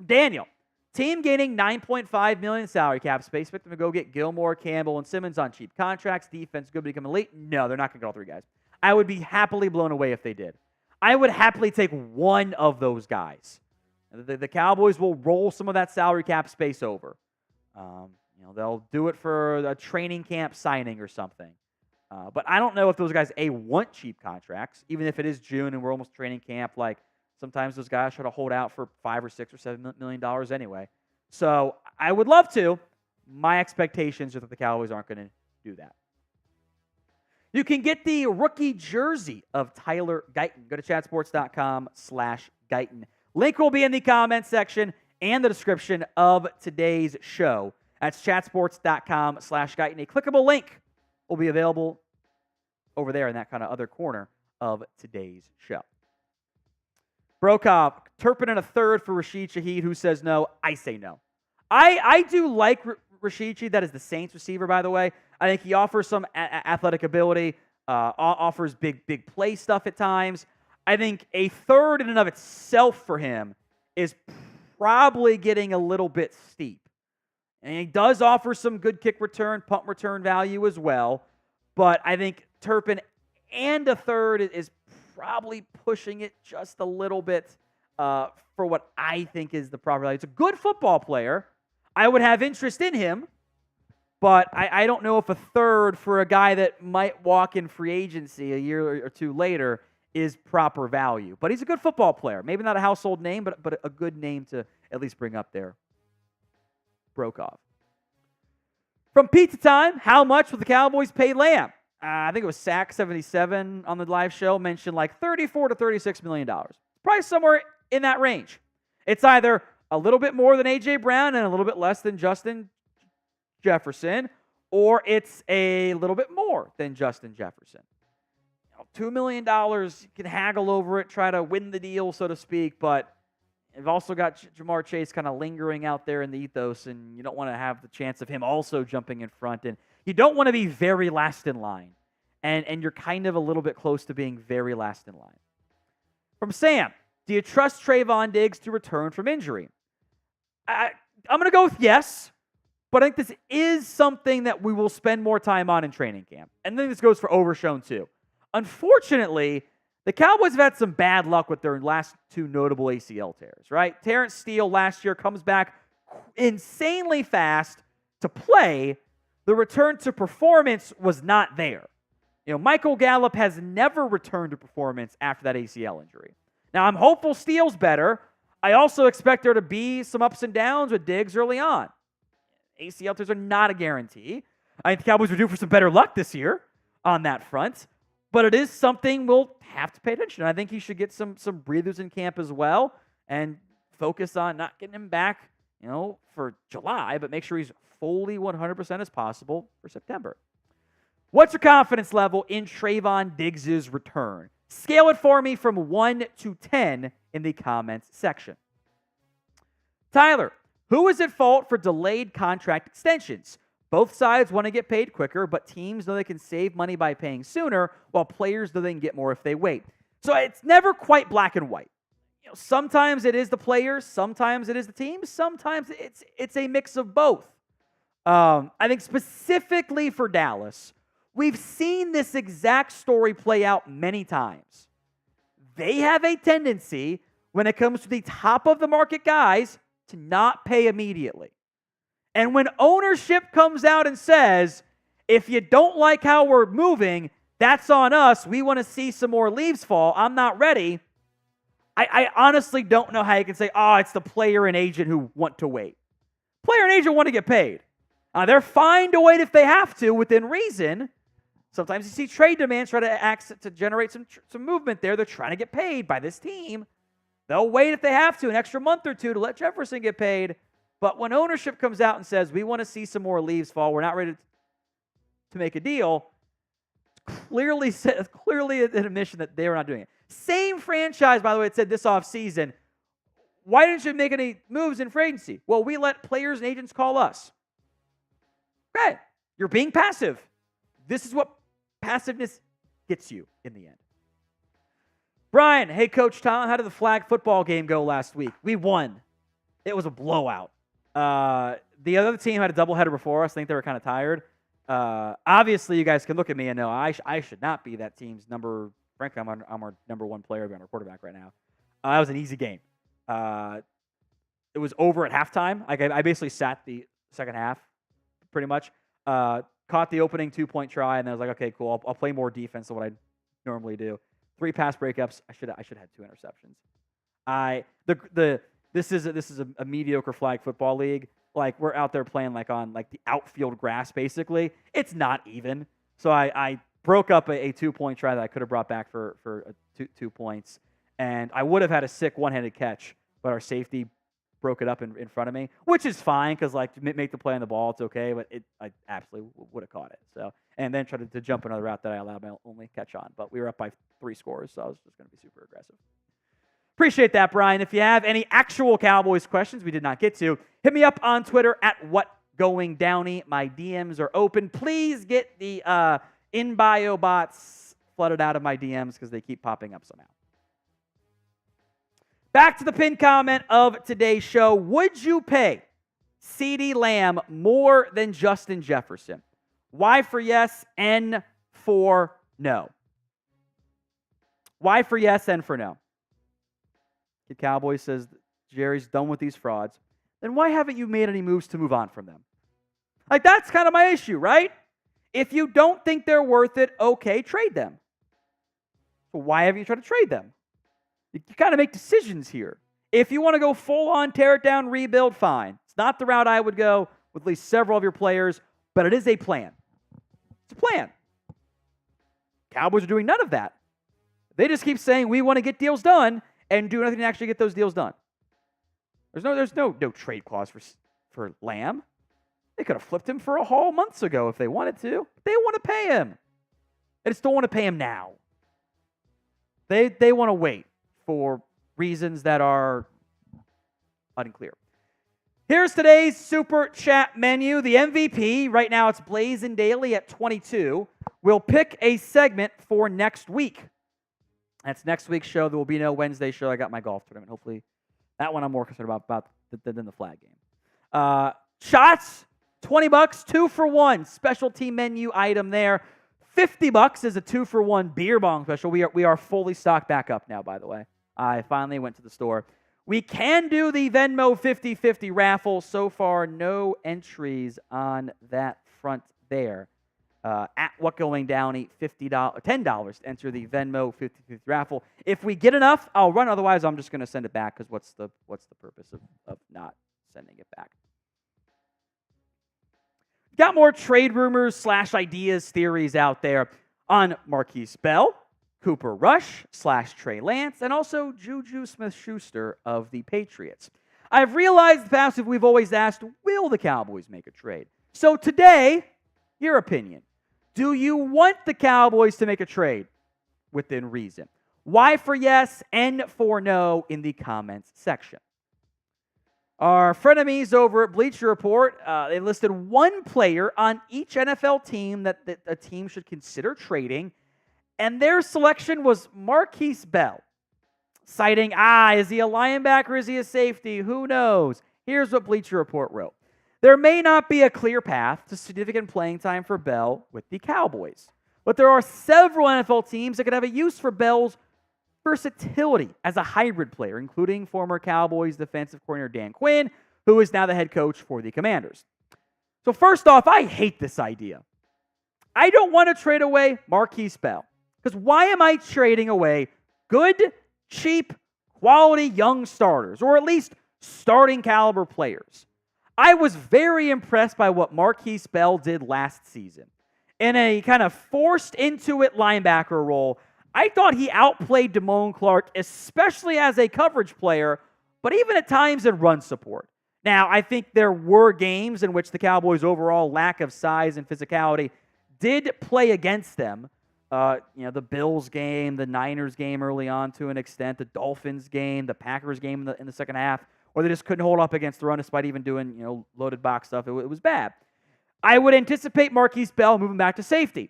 Daniel, team gaining $9.5 million salary cap space. Expect them to go get Gilmore, Campbell, and Simmons on cheap contracts. Defense good to become elite. No, they're not going to get all three guys. I would be happily blown away if they did. I would happily take one of those guys. The Cowboys will roll some of that salary cap space over. They'll do it for a training camp signing or something. But I don't know if those guys, want cheap contracts, even if it is June and we're almost training camp. Like, sometimes those guys try to hold out for $5 or $6 or $7 million anyway. So I would love to. My expectations are that the Cowboys aren't going to do that. You can get the rookie jersey of Tyler Guyton. Go to chatsports.com/Guyton. Link will be in the comment section and the description of today's show. That's chatsports.com/Guyton. A clickable link will be available over there in that kind of other corner of today's show. Brokaw, Turpin and a third for Rashid Shaheed, who says no. I say no. I do like Rashid Shaheed. That is the Saints receiver, by the way. I think he offers some athletic ability, offers big play stuff at times. I think a third in and of itself for him is probably getting a little bit steep. And he does offer some good kick return, punt return value as well. But I think Turpin and a third is probably pushing it just a little bit for what I think is the proper value. It's a good football player. I would have interest in him, But I don't know if a third for a guy that might walk in free agency a year or two later is proper value. But he's a good football player. Maybe not a household name, but a good name to at least bring up there. Brokaw. From Pizza Time, how much will the Cowboys pay Lamb? I think it was Sack77 on the live show mentioned like $34 to $36 million. Probably somewhere in that range. It's either a little bit more than A.J. Brown and a little bit less than Justin Jefferson, or it's a little bit more than Justin Jefferson. $2 million, you can haggle over it, try to win the deal, so to speak, but you've also got Jamar Chase kind of lingering out there in the ethos, and you don't want to have the chance of him also jumping in front, and you don't want to be very last in line, and you're kind of a little bit close to being very last in line. From Sam, do you trust Trayvon Diggs to return from injury? I'm going to go with yes, but I think this is something that we will spend more time on in training camp. And then this goes for Overshown too. Unfortunately, the Cowboys have had some bad luck with their last two notable ACL tears, right? Terrence Steele last year comes back insanely fast to play. The return to performance was not there. Michael Gallup has never returned to performance after that ACL injury. Now, I'm hopeful Steele's better. I also expect there to be some ups and downs with Diggs early on. ACL tears are not a guarantee. I think the Cowboys are due for some better luck this year on that front. But it is something we'll have to pay attention. I think he should get some breathers in camp as well and focus on not getting him back, for July, but make sure he's fully 100% as possible for September. What's your confidence level in Trayvon Diggs' return? Scale it for me from 1 to 10 in the comments section. Tyler, who is at fault for delayed contract extensions? Both sides want to get paid quicker, but teams know they can save money by paying sooner, while players know they can get more if they wait. So it's never quite black and white. Sometimes it is the players, sometimes it is the teams, sometimes it's a mix of both. I think specifically for Dallas, we've seen this exact story play out many times. They have a tendency, when it comes to the top of the market guys, to not pay immediately. And when ownership comes out and says, if you don't like how we're moving, that's on us. We want to see some more leaves fall. I'm not ready. I honestly don't know how you can say, it's the player and agent who want to wait. Player and agent want to get paid. They're fine to wait if they have to within reason. Sometimes you see trade demands try to generate some movement there. They're trying to get paid by this team. They'll wait if they have to, an extra month or two to let Jefferson get paid. But when ownership comes out and says, we want to see some more leaves fall, we're not ready to make a deal, it's clearly an admission that they were not doing it. Same franchise, by the way, it said this offseason, why didn't you make any moves in free agency? Well, we let players and agents call us. Okay, you're being passive. This is what passiveness gets you in the end. Brian, hey, Coach Tom, how did the flag football game go last week? We won. It was a blowout. The other team had a doubleheader before us. I think they were kind of tired. Obviously, you guys can look at me and know I should not be that team's number. Frankly, I'm our number one player, I'm our quarterback right now. That was an easy game. It was over at halftime. I basically sat the second half, pretty much. Caught the opening 2-point try, and then I was like, okay, cool. I'll play more defense than what I normally do. 3 pass breakups. I should have had 2 interceptions. This is a mediocre flag football league. Like, we're out there playing on the outfield grass, basically. It's not even. So I broke up a 2-point try that I could have brought back for 2 points. And I would have had a sick one-handed catch, but our safety broke it up in front of me, which is fine because, to make the play on the ball, it's okay, but I absolutely would have caught it. So, and then tried to jump another route that I allowed my only catch on. But we were up by 3 scores, so I was just going to be super aggressive. Appreciate that, Brian. If you have any actual Cowboys questions we did not get to, hit me up on Twitter at WhatGoingDowney. My DMs are open. Please get the in-bio bots flooded out of my DMs because they keep popping up somehow. Back to the pinned comment of today's show. Would you pay CeeDee Lamb more than Justin Jefferson? Y for yes, N for no. Y for yes, N for no. The Cowboys says Jerry's done with these frauds. Then why haven't you made any moves to move on from them? Like, that's kind of my issue, right? If you don't think they're worth it, okay, trade them. So why have you tried to trade them? You got to make decisions here. If you want to go full-on, tear it down, rebuild, fine. It's not the route I would go with at least several of your players, but it is a plan. It's a plan. Cowboys are doing none of that. They just keep saying, we want to get deals done, and do nothing to actually get those deals done. There's no trade clause for Lamb. They could have flipped him for a haul months ago if they wanted to. They want to pay him. They just don't want to pay him now. They want to wait for reasons that are unclear. Here's today's Super Chat menu. The MVP, right now it's Blazing Daily at 22. We'll pick a segment for next week. That's next week's show. There will be no Wednesday show. I got my golf tournament. Hopefully, that one I'm more concerned about than the flag game. Shots, $20, 2 for 1. Special team menu item there. $50 is a 2 for 1 beer bong special. We are fully stocked back up now, by the way. I finally went to the store. We can do the Venmo 50-50 raffle. So far, no entries on that front there. At What Going Downey, $10 to enter the Venmo 50-50 raffle. If we get enough, I'll run. Otherwise, I'm just going to send it back because what's the purpose of not sending it back? Got more trade rumors / ideas, theories out there on Markquese Bell, Cooper Rush / Trey Lance, and also JuJu Smith-Schuster of the Patriots. I've realized the past we've always asked, will the Cowboys make a trade? So today, your opinion. Do you want the Cowboys to make a trade? Within reason. Y for yes, N for no in the comments section. Our frenemies over at Bleacher Report, they listed one player on each NFL team that a team should consider trading, and their selection was Markquese Bell, citing, is he a linebacker, is he a safety, who knows? Here's what Bleacher Report wrote. There may not be a clear path to significant playing time for Bell with the Cowboys, but there are several NFL teams that could have a use for Bell's versatility as a hybrid player, including former Cowboys defensive coordinator Dan Quinn, who is now the head coach for the Commanders. So first off, I hate this idea. I don't want to trade away Markquese Bell, because why am I trading away good, cheap, quality young starters, or at least starting caliber players? I was very impressed by what Markquese Bell did last season. In a kind of forced into it linebacker role, I thought he outplayed Damone Clark, especially as a coverage player, but even at times in run support. Now, I think there were games in which the Cowboys' overall lack of size and physicality did play against them. The Bills game, the Niners game early on to an extent, the Dolphins game, the Packers game in the second half, or they just couldn't hold up against the run despite even doing loaded box stuff. It was bad. I would anticipate Markquese Bell moving back to safety,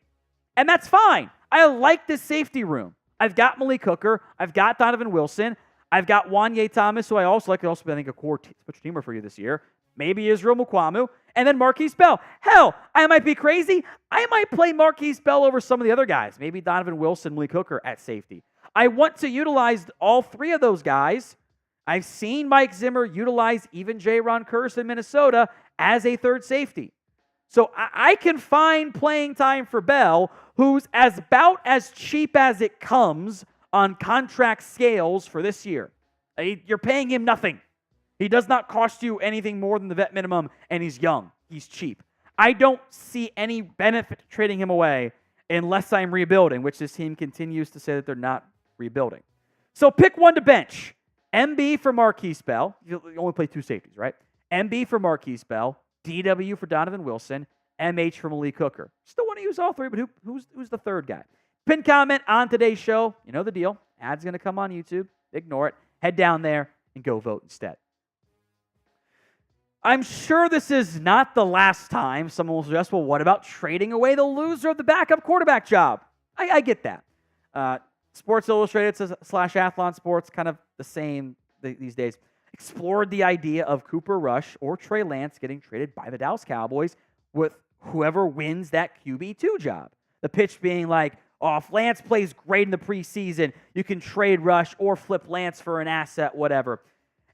and that's fine. I like this safety room. I've got Malik Hooker. I've got Donovan Wilson. I've got Wanye Thomas, who I also like. Also, I think a core special teamer for you this year. Maybe Israel Mukuamu, and then Markquese Bell. Hell, I might be crazy. I might play Markquese Bell over some of the other guys. Maybe Donovan Wilson, Malik Hooker at safety. I want to utilize all three of those guys. I've seen Mike Zimmer utilize even J-Ron Kearse in Minnesota as a third safety. So I can find playing time for Bell, who's about as cheap as it comes on contract scales for this year. You're paying him nothing. He does not cost you anything more than the vet minimum, and he's young. He's cheap. I don't see any benefit to trading him away unless I'm rebuilding, which this team continues to say that they're not rebuilding. So pick one to bench. MB for Markquese Bell. You only play two safeties, right? MB for Markquese Bell. DW for Donovan Wilson. MH for Malik Hooker. Still want to use all three, but who's the third guy? Pin comment on today's show. You know the deal. Ad's going to come on YouTube. Ignore it. Head down there and go vote instead. I'm sure this is not the last time someone will suggest, well, what about trading away the loser of the backup quarterback job? I get that. Sports Illustrated / Athlon Sports, kind of the same these days, explored the idea of Cooper Rush or Trey Lance getting traded by the Dallas Cowboys with whoever wins that QB2 job. The pitch being like, if Lance plays great in the preseason, you can trade Rush or flip Lance for an asset, whatever.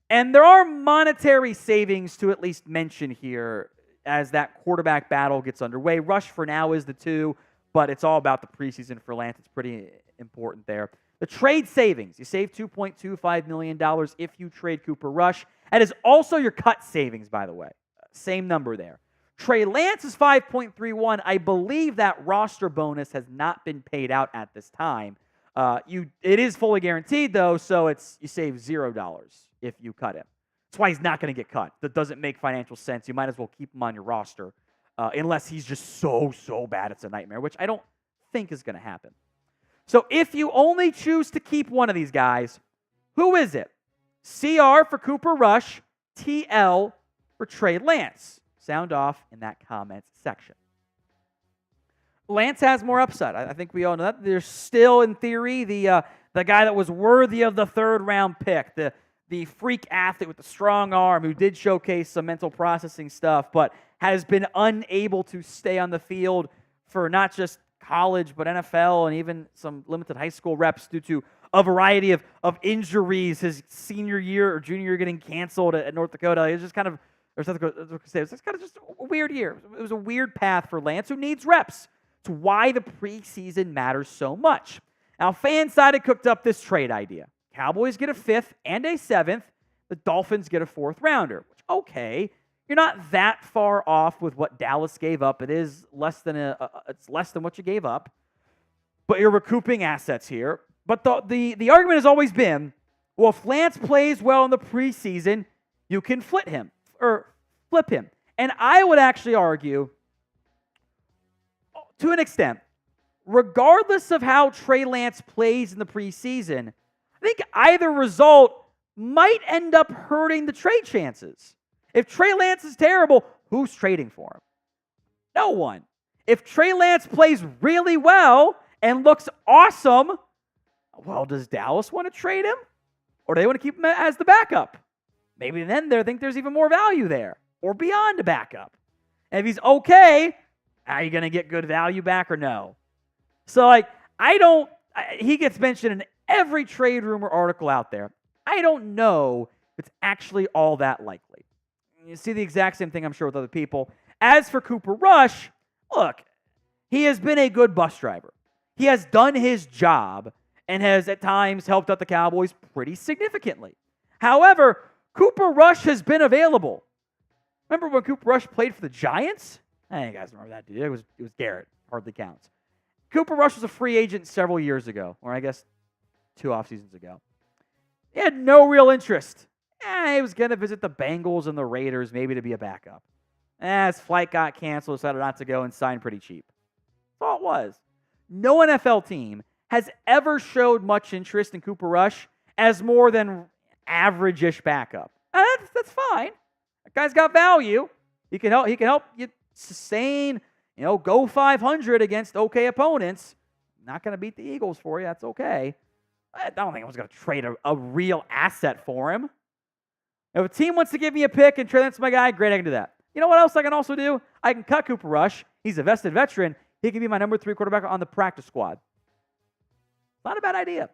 And there are monetary savings to at least mention here. as that quarterback battle gets underway. Rush for now is the 2, but it's all about the preseason for Lance. It's pretty important there. The trade savings. You save $2.25 million if you trade Cooper Rush. That is also your cut savings, by the way. Same number there. Trey Lance is 5.31. I believe that roster bonus has not been paid out at this time. It is fully guaranteed, though, so you save $0 if you cut him. That's why he's not going to get cut. That doesn't make financial sense. You might as well keep him on your roster unless he's just so bad it's a nightmare, which I don't think is going to happen. So if you only choose to keep one of these guys, who is it? CR for Cooper Rush, TL for Trey Lance. Sound off in that comments section. Lance has more upside. I think we all know that. There's still, in theory, the guy that was worthy of the 3rd-round pick, the freak athlete with the strong arm who did showcase some mental processing stuff, but has been unable to stay on the field for not just college, but NFL and even some limited high school reps due to a variety of injuries. His senior year or junior year getting canceled at North Dakota. It was just kind of, or South Dakota, it was kind of just a weird year. It was a weird path for Lance, who needs reps. It's why the preseason matters so much. Now, FanSided cooked up this trade idea. Cowboys get a 5th and a 7th. The Dolphins get a 4th rounder. Which, okay, you're not that far off with what Dallas gave up. It is less than it's less than what you gave up, but you're recouping assets here. But the argument has always been, well, if Lance plays well in the preseason, you can flip him. And I would actually argue, to an extent, regardless of how Trey Lance plays in the preseason, I think either result might end up hurting the trade chances. If Trey Lance is terrible, who's trading for him? No one. If Trey Lance plays really well and looks awesome, well, does Dallas want to trade him? Or do they want to keep him as the backup? Maybe then they think there's even more value there, or beyond a backup. And if he's okay, are you going to get good value back or no? So, he gets mentioned in every trade rumor article out there. I don't know if it's actually all that likely. You see the exact same thing, I'm sure, with other people. As for Cooper Rush, look, he has been a good bus driver. He has done his job and has at times helped out the Cowboys pretty significantly. However, Cooper Rush has been available. Remember when Cooper Rush played for the Giants? You guys remember that, dude. It was Garrett. Hardly counts. Cooper Rush was a free agent several years ago, or I guess 2 off seasons ago. He had no real interest. He was going to visit the Bengals and the Raiders, maybe to be a backup. His flight got canceled, decided not to go, and signed pretty cheap. That's all it was. No NFL team has ever showed much interest in Cooper Rush as more than average-ish backup. That's fine. That guy's got value. He can help you sustain, go 500 against okay opponents. Not going to beat the Eagles for you. That's okay. I don't think I was going to trade a real asset for him. If a team wants to give me a pick and Trey Lance is my guy, great, I can do that. You know what else I can also do? I can cut Cooper Rush. He's a vested veteran. He can be my number 3 quarterback on the practice squad. Not a bad idea.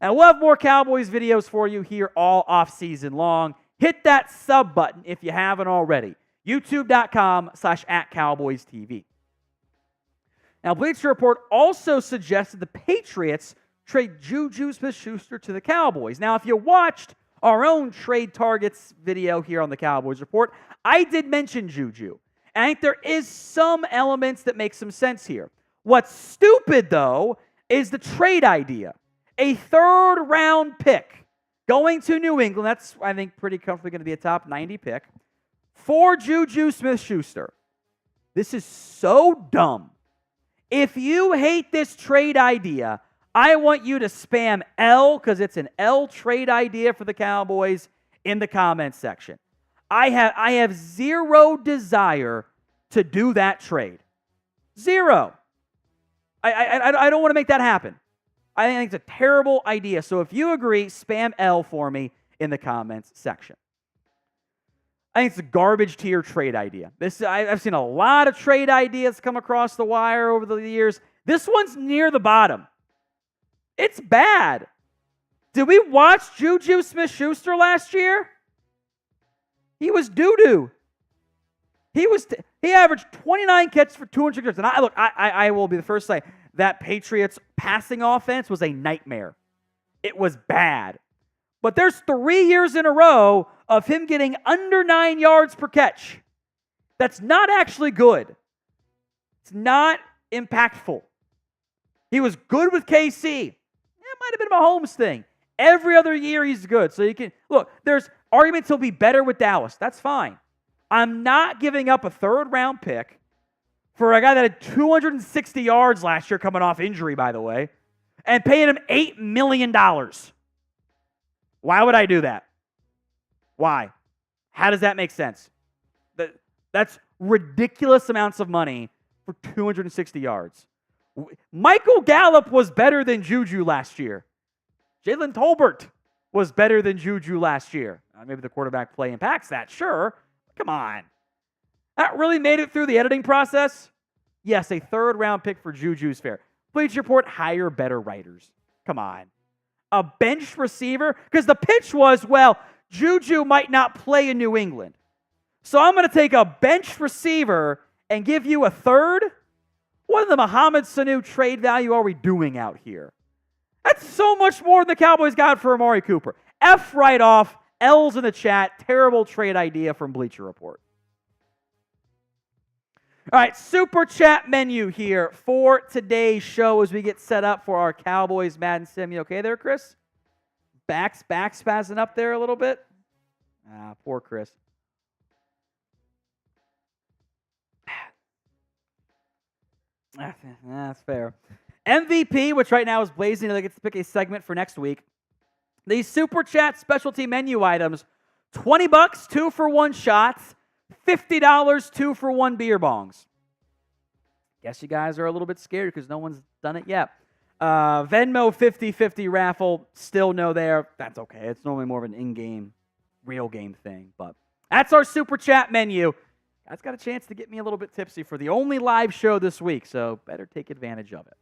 And we'll have more Cowboys videos for you here all off-season long. Hit that sub button if you haven't already. YouTube.com/@CowboysTV. Now, Bleacher Report also suggested the Patriots trade JuJu Smith-Schuster to the Cowboys. Now, if you watched our own trade targets video here on the Cowboys Report, I did mention JuJu. And I think there is some elements that make some sense here. What's stupid, though, is the trade idea. A 3rd-round pick going to New England. That's, I think, pretty comfortably going to be a top 90 pick. For JuJu Smith-Schuster. This is so dumb. If you hate this trade idea, I want you to spam L, because it's an L trade idea for the Cowboys, in the comments section. I have zero desire to do that trade. Zero. I don't want to make that happen. I think it's a terrible idea. So if you agree, spam L for me in the comments section. I think it's a garbage tier trade idea. I've seen a lot of trade ideas come across the wire over the years. This one's near the bottom. It's bad. Did we watch JuJu Smith-Schuster last year? He was doo-doo. He averaged 29 catches for 200 yards. And I will be the first to say that Patriots passing offense was a nightmare. It was bad. But there's 3 years in a row of him getting under 9 yards per catch. That's not actually good. It's not impactful. He was good with KC. It might have been a Mahomes thing. Every other year he's good. So you can, look, there's arguments he'll be better with Dallas. That's fine. I'm not giving up a third-round pick for a guy that had 260 yards last year coming off injury, by the way, and paying him $8 million. Why would I do that? Why? How does that make sense? That's ridiculous amounts of money for 260 yards. Michael Gallup was better than JuJu last year. Jalen Tolbert was better than JuJu last year. Maybe the quarterback play impacts that, sure. Come on. That really made it through the editing process? Yes, a third-round pick for JuJu is fair. Bleacher Report, hire better writers. Come on. A bench receiver? Because the pitch was, well, JuJu might not play in New England. So I'm going to take a bench receiver and give you a third? What in the Mohamed Sanu trade value are we doing out here? That's so much more than the Cowboys got for Amari Cooper. F right off. L's in the chat. Terrible trade idea from Bleacher Report. All right, super chat menu here for today's show as we get set up for our Cowboys Madden Sim. You okay there, Chris? Back spazzing up there a little bit? Poor Chris. That's fair. MVP, which right now is blazing, they get to pick a segment for next week. These super chat specialty menu items, $20, 2 for 1 shots, $50, 2 for 1 beer bongs. Guess you guys are a little bit scared because no one's done it yet. Venmo 50-50 raffle, still no there. That's okay. It's normally more of an in-game, real game thing. But that's our super chat menu. That's got a chance to get me a little bit tipsy for the only live show this week, so better take advantage of it.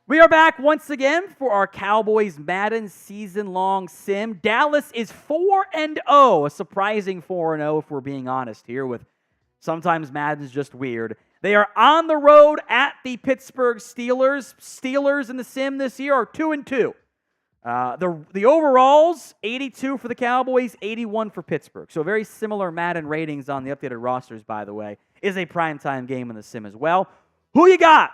We are back once again for our Cowboys Madden season-long sim. Dallas is 4-0, a surprising 4-0 if we're being honest here, with sometimes Madden's just weird. They are on the road at the Pittsburgh Steelers. Steelers in the sim this year are 2-2. The overalls, 82 for the Cowboys, 81 for Pittsburgh. So very similar Madden ratings on the updated rosters, by the way. Is a primetime game in the sim as well. Who you got?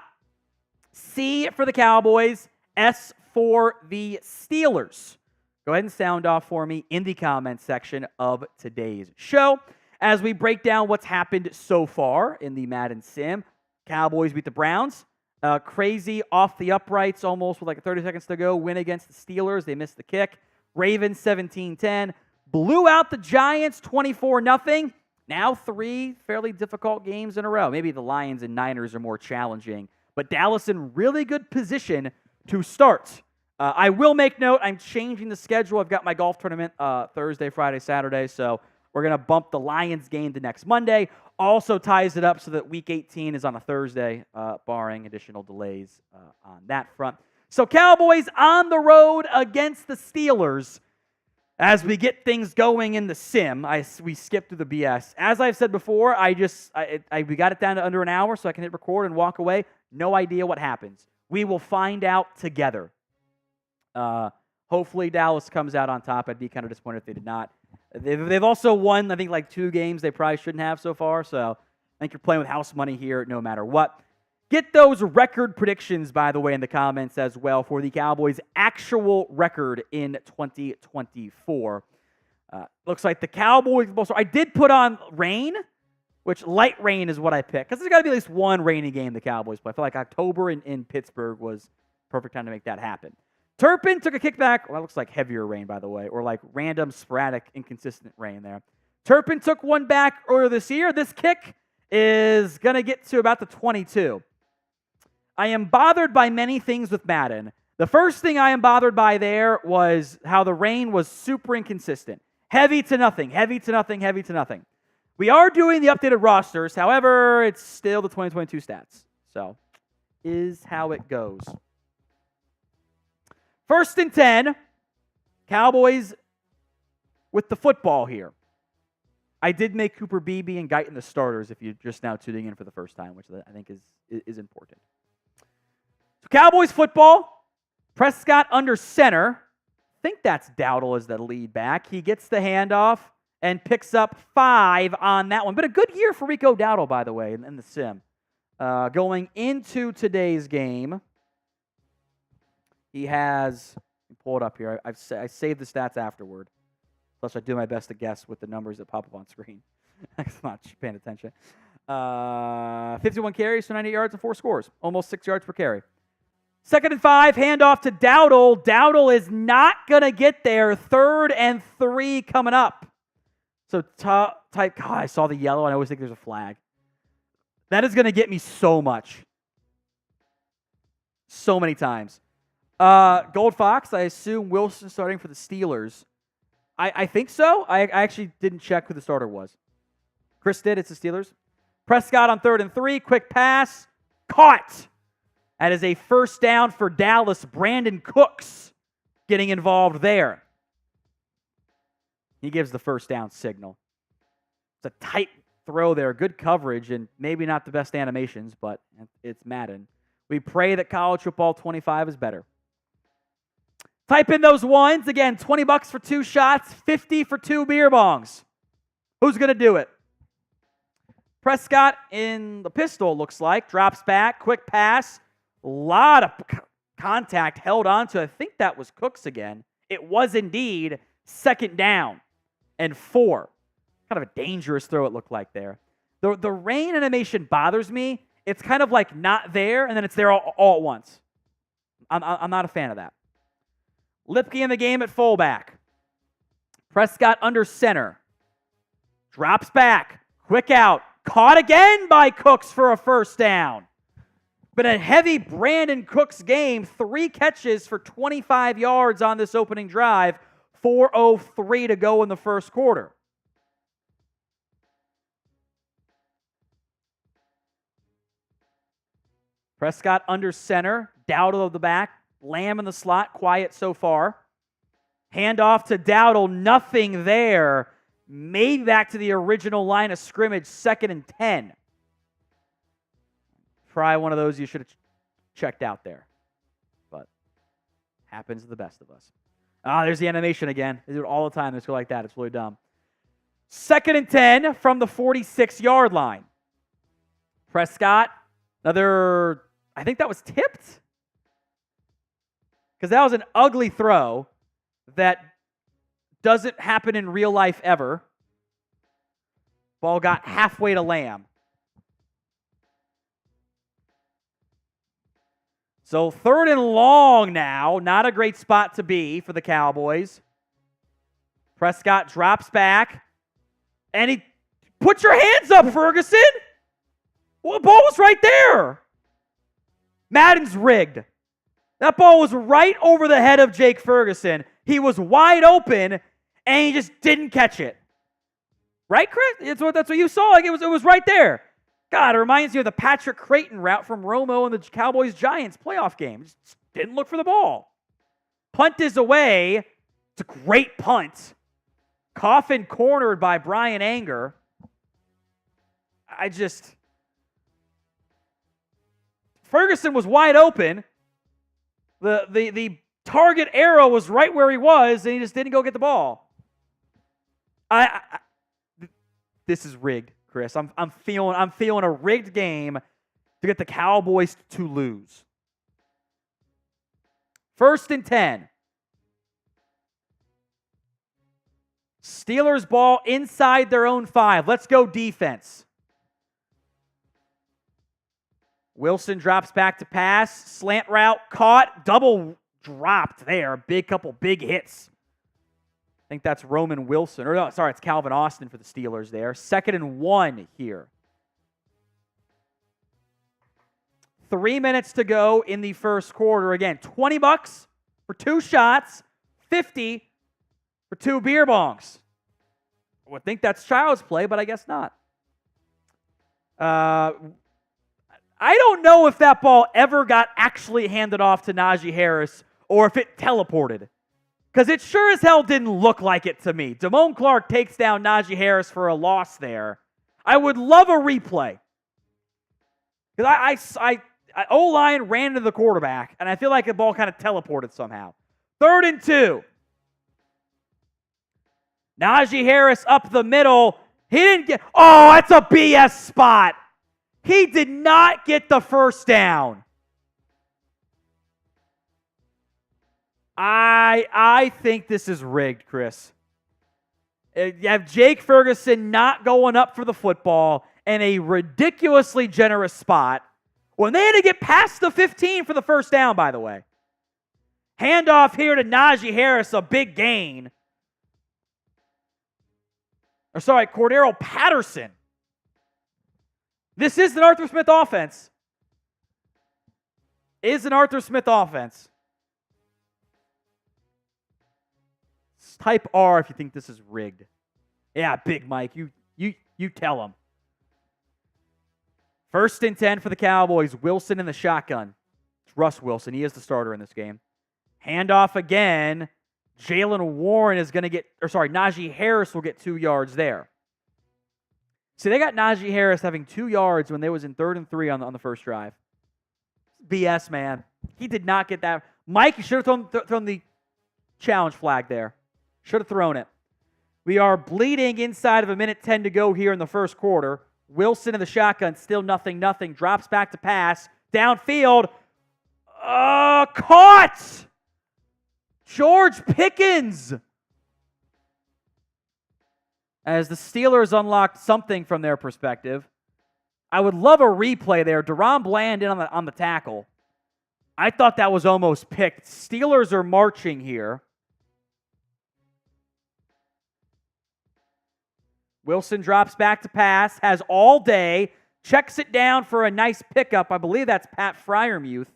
C for the Cowboys, S for the Steelers. Go ahead and sound off for me in the comments section of today's show as we break down what's happened so far in the Madden Sim. Cowboys beat the Browns. Crazy off the uprights almost with like 30 seconds to go. Win against the Steelers. They missed the kick. Ravens 17-10. Blew out the Giants 24-0. Now 3 fairly difficult games in a row. Maybe the Lions and Niners are more challenging. But Dallas in really good position to start. I will make note, I'm changing the schedule. I've got my golf tournament Thursday, Friday, Saturday. So we're going to bump the Lions game to next Monday. Also ties it up so that Week 18 is on a Thursday, barring additional delays on that front. So Cowboys on the road against the Steelers. As we get things going in the sim, we skip through the BS. As I've said before, we got it down to under an hour so I can hit record and walk away. No idea what happens. We will find out together. Hopefully Dallas comes out on top. I'd be kind of disappointed if they did not. They've also won, I think, like 2 games they probably shouldn't have so far. So I think you're playing with house money here no matter what. Get those record predictions, by the way, in the comments as well for the Cowboys' actual record in 2024. Looks like the Cowboys, I did put on rain, which light rain is what I picked. Because there's got to be at least one rainy game the Cowboys play. I feel like October in Pittsburgh was perfect time to make that happen. Turpin took a kickback. Well, that looks like heavier rain, by the way, or like random, sporadic, inconsistent rain there. Turpin took one back earlier this year. This kick is going to get to about the 22. I am bothered by many things with Madden. The first thing I am bothered by there was how the rain was super inconsistent. Heavy to nothing, heavy to nothing, heavy to nothing. We are doing the updated rosters. However, it's still the 2022 stats. So, is how it goes. 1st and 10. Cowboys with the football here. I did make Cooper Beebe and Guyton the starters if you're just now tuning in for the first time, which I think is important. So Cowboys football, Prescott under center. I think that's Dowdle as the lead back. He gets the handoff and picks up 5 on that one. But a good year for Rico Dowdle, by the way, in the sim. Going into today's game, he has, let me pull it up here. I saved the stats afterward. Plus, I do my best to guess with the numbers that pop up on screen. I'm not paying attention. 51 carries, 98 yards, and 4 scores. Almost 6 yards per carry. 2nd and 5, handoff to Dowdle. Dowdle is not going to get there. 3rd and 3 coming up. So type, God, I saw the yellow, and I always think there's a flag. That is going to get me so much. So many times. Gold Fox, I assume Wilson starting for the Steelers. I think so. I actually didn't check who the starter was. Chris did. It's the Steelers. Prescott on 3rd and 3. Quick pass. Caught. That is a first down for Dallas. Brandon Cooks getting involved there. He gives the first down signal. It's a tight throw there. Good coverage and maybe not the best animations, but it's Madden. We pray that college football 25 is better. Type in those ones. Again, $20 for 2 shots, 50 for 2 beer bongs. Who's going to do it? Prescott in the pistol, looks like. Drops back, quick pass. A lot of contact held on to. I think that was Cooks again. It was indeed 2nd down and 4. Kind of a dangerous throw it looked like there. The rain animation bothers me. It's kind of like not there, and then it's there all at once. I'm not a fan of that. Lipke in the game at fullback. Prescott under center. Drops back. Quick out. Caught again by Cooks for a first down. But a heavy Brandon Cooks game. 3 catches for 25 yards on this opening drive. 4:03 to go in the first quarter. Prescott under center. Dowdle of the back. Lamb in the slot, quiet so far. Handoff to Dowdle, nothing there. Maybe back to the original line of scrimmage, 2nd and 10. Try one of those you should have checked out there. But happens to the best of us. There's the animation again. They do it all the time. They just go like that. It's really dumb. 2nd and 10 from the 46-yard line. Prescott, another, I think that was tipped. Because that was an ugly throw that doesn't happen in real life ever. Ball got halfway to Lamb. So 3rd and long now. Not a great spot to be for the Cowboys. Prescott drops back. And he, put your hands up, Ferguson. Well, the ball was right there. Madden's rigged. That ball was right over the head of Jake Ferguson. He was wide open, and he just didn't catch it. Right, Chris? That's what you saw. Like it was right there. God, it reminds you of the Patrick Creighton route from Romo in the Cowboys-Giants playoff game. Just didn't look for the ball. Punt is away. It's a great punt. Coffin cornered by Brian Anger. Ferguson was wide open. The target arrow was right where he was, and he just didn't go get the ball. This is rigged, Chris. I'm feeling a rigged game to get the Cowboys to lose. 1st and 10. Steelers ball inside their own 5. Let's go defense. Wilson drops back to pass. Slant route caught. Double dropped there. Couple big hits. I think that's Roman Wilson. Or no, sorry, it's Calvin Austin for the Steelers there. 2nd and 1 here. 3 minutes to go in the first quarter. Again, $20 for 2 shots. 50 for 2 beer bongs. I would think that's child's play, but I guess not. I don't know if that ball ever got actually handed off to Najee Harris or if it teleported. Because it sure as hell didn't look like it to me. Damone Clark takes down Najee Harris for a loss there. I would love a replay. Because O-line ran into the quarterback, and I feel like the ball kind of teleported somehow. 3rd and 2. Najee Harris up the middle. He didn't get... Oh, that's a BS spot. He did not get the first down. I think this is rigged, Chris. You have Jake Ferguson not going up for the football in a ridiculously generous spot when they had to get past the 15 for the first down, by the way. Handoff here to Najee Harris, a big gain. Cordero Patterson. This is an Arthur Smith offense. Type R if you think this is rigged. Yeah, Big Mike, you tell him. 1st and 10 for the Cowboys. Wilson in the shotgun. It's Russ Wilson. He is the starter in this game. Handoff again. Jaylen Warren is going to get, Najee Harris will get 2 yards there. See, they got Najee Harris having 2 yards when they was in 3rd and 3 on the first drive. BS, man. He did not get that. Mike, you should have thrown the challenge flag there. Should have thrown it. We are bleeding inside of 1:10 to go here in the first quarter. Wilson in the shotgun, still nothing. Drops back to pass. Downfield. Caught! George Pickens! As the Steelers unlocked something from their perspective. I would love a replay there. Deron Bland in on the tackle. I thought that was almost picked. Steelers are marching here. Wilson drops back to pass, has all day, checks it down for a nice pickup. I believe that's Pat Freiermuth.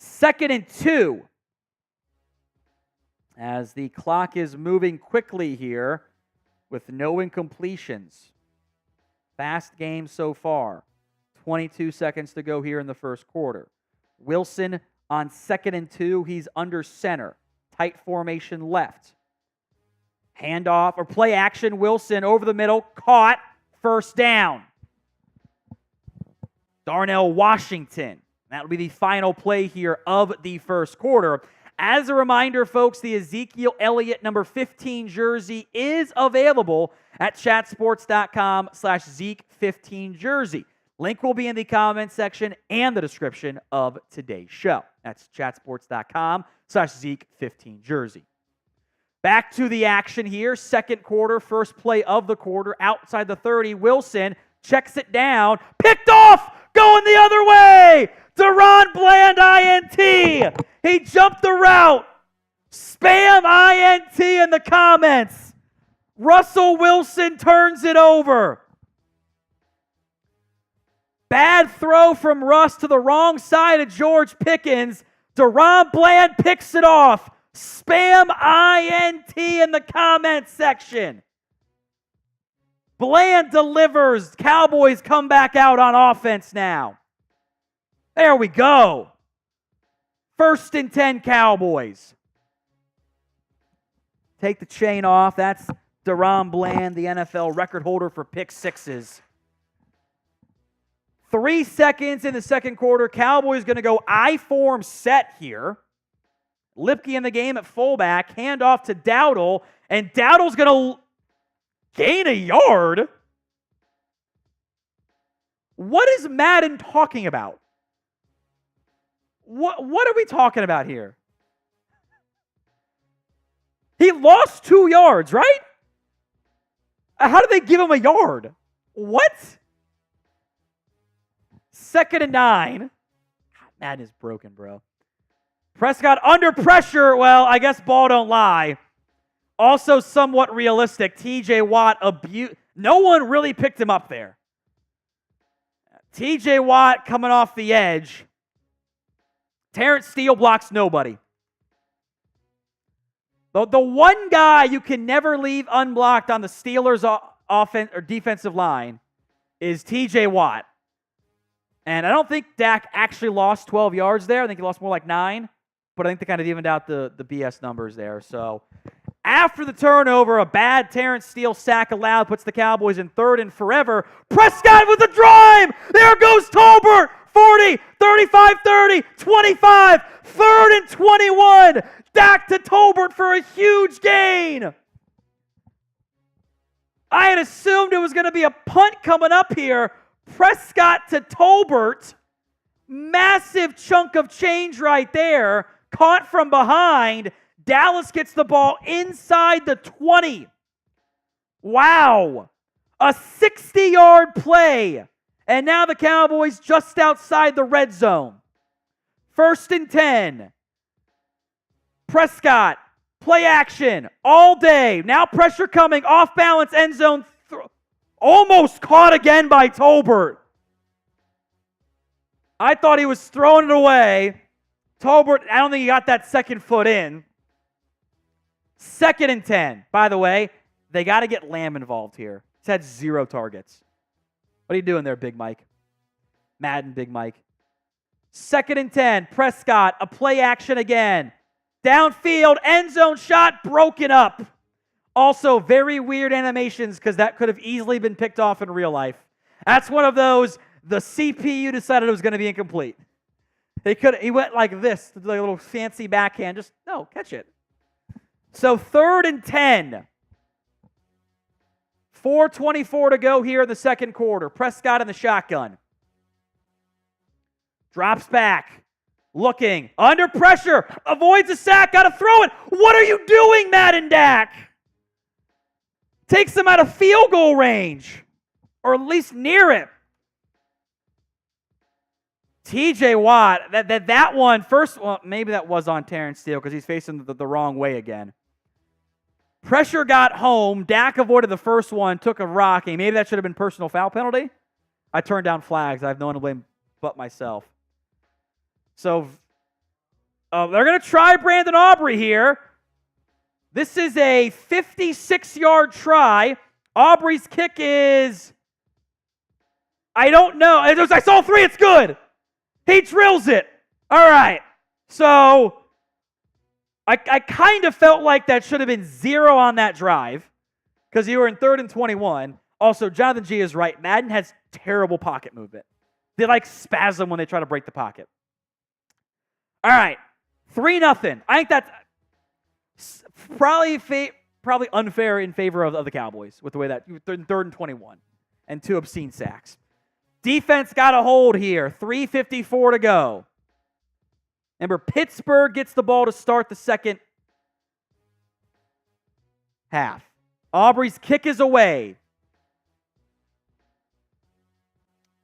2nd and 2. As the clock is moving quickly here with no incompletions. Fast game so far. 22 seconds to go here in the first quarter. Wilson on 2nd and 2. He's under center. Tight formation left. Handoff or play action. Wilson over the middle. Caught. First down. Darnell Washington. That will be the final play here of the first quarter. As a reminder, folks, the Ezekiel Elliott number 15 jersey is available at chatsports.com/Zeke15 jersey. Link will be in the comments section and the description of today's show. That's chatsports.com/Zeke15 jersey. Back to the action here. Second quarter, first play of the quarter. Outside the 30, Wilson checks it down. Picked off! Going the other way! Deron Bland INT! He jumped the route. Spam INT in the comments. Russell Wilson turns it over. Bad throw from Russ to the wrong side of George Pickens. Deron Bland picks it off. Spam INT in the comments section. Bland delivers. Cowboys come back out on offense now. There we go. 1st and 10 Cowboys. Take the chain off. That's Deron Bland, the NFL record holder for pick sixes. 3 seconds in the second quarter. Cowboys going to go I-form set here. Lipke in the game at fullback. Handoff to Dowdle. And Dowdle's going to gain a yard. What is Madden talking about? What are we talking about here? He lost 2 yards, right? How did they give him a yard? What? 2nd and 9. God, Madden is broken, bro. Prescott under pressure. Well, I guess ball don't lie. Also somewhat realistic. TJ Watt no one really picked him up there. TJ Watt coming off the edge. Terrence Steele blocks nobody. The one guy you can never leave unblocked on the Steelers' offense or defensive line is TJ Watt. And I don't think Dak actually lost 12 yards there. I think he lost more like 9. but I think they kind of evened out the BS numbers there. So after the turnover, a bad Terrence Steele sack allowed puts the Cowboys in 3rd and forever. Prescott with the drive! There goes Tolbert! 40, 35, 30, 25, 3rd and 21. Back to Tolbert for a huge gain. I had assumed it was going to be a punt coming up here. Prescott to Tolbert. Massive chunk of change right there. Caught from behind. Dallas gets the ball inside the 20. Wow. A 60-yard play. And now the Cowboys just outside the red zone. 1st and 10. Prescott, play action all day. Now pressure coming, off balance, end zone. Almost caught again by Tolbert. I thought he was throwing it away. Tolbert, I don't think he got that second foot in. 2nd and 10. By the way, they got to get Lamb involved here. He's had 0 targets. What are you doing there, Big Mike? Madden, Big Mike. 2nd and 10. Prescott, a play action again. Downfield, end zone shot, broken up. Also, very weird animations because that could have easily been picked off in real life. That's one of those, the CPU decided it was going to be incomplete. He went like this, like a little fancy backhand. Just, no, catch it. So 3rd and 10. 4:24 to go here in the second quarter. Prescott in the shotgun. Drops back. Looking. Under pressure. Avoids a sack. Got to throw it. What are you doing, Madden Dak? Takes him out of field goal range. Or at least near it. TJ Watt. That one, first, well, maybe that was on Terrence Steele because he's facing the wrong way again. Pressure got home. Dak avoided the first one, took a rocking. Maybe that should have been personal foul penalty. I turned down flags. I have no one to blame but myself. So they're going to try Brandon Aubrey here. This is a 56-yard try. Aubrey's kick is, I don't know. I saw 3. It's good. He drills it. All right. So I kind of felt like that should have been 0 on that drive because you were in 3rd and 21. Also, Jonathan G is right. Madden has terrible pocket movement. They like spasm when they try to break the pocket. All right. 3-0. I think that's probably unfair in favor of the Cowboys with the way that 3rd and 21 and 2 obscene sacks. Defense got a hold here. 3:54 to go. Remember, Pittsburgh gets the ball to start the second half. Aubrey's kick is away.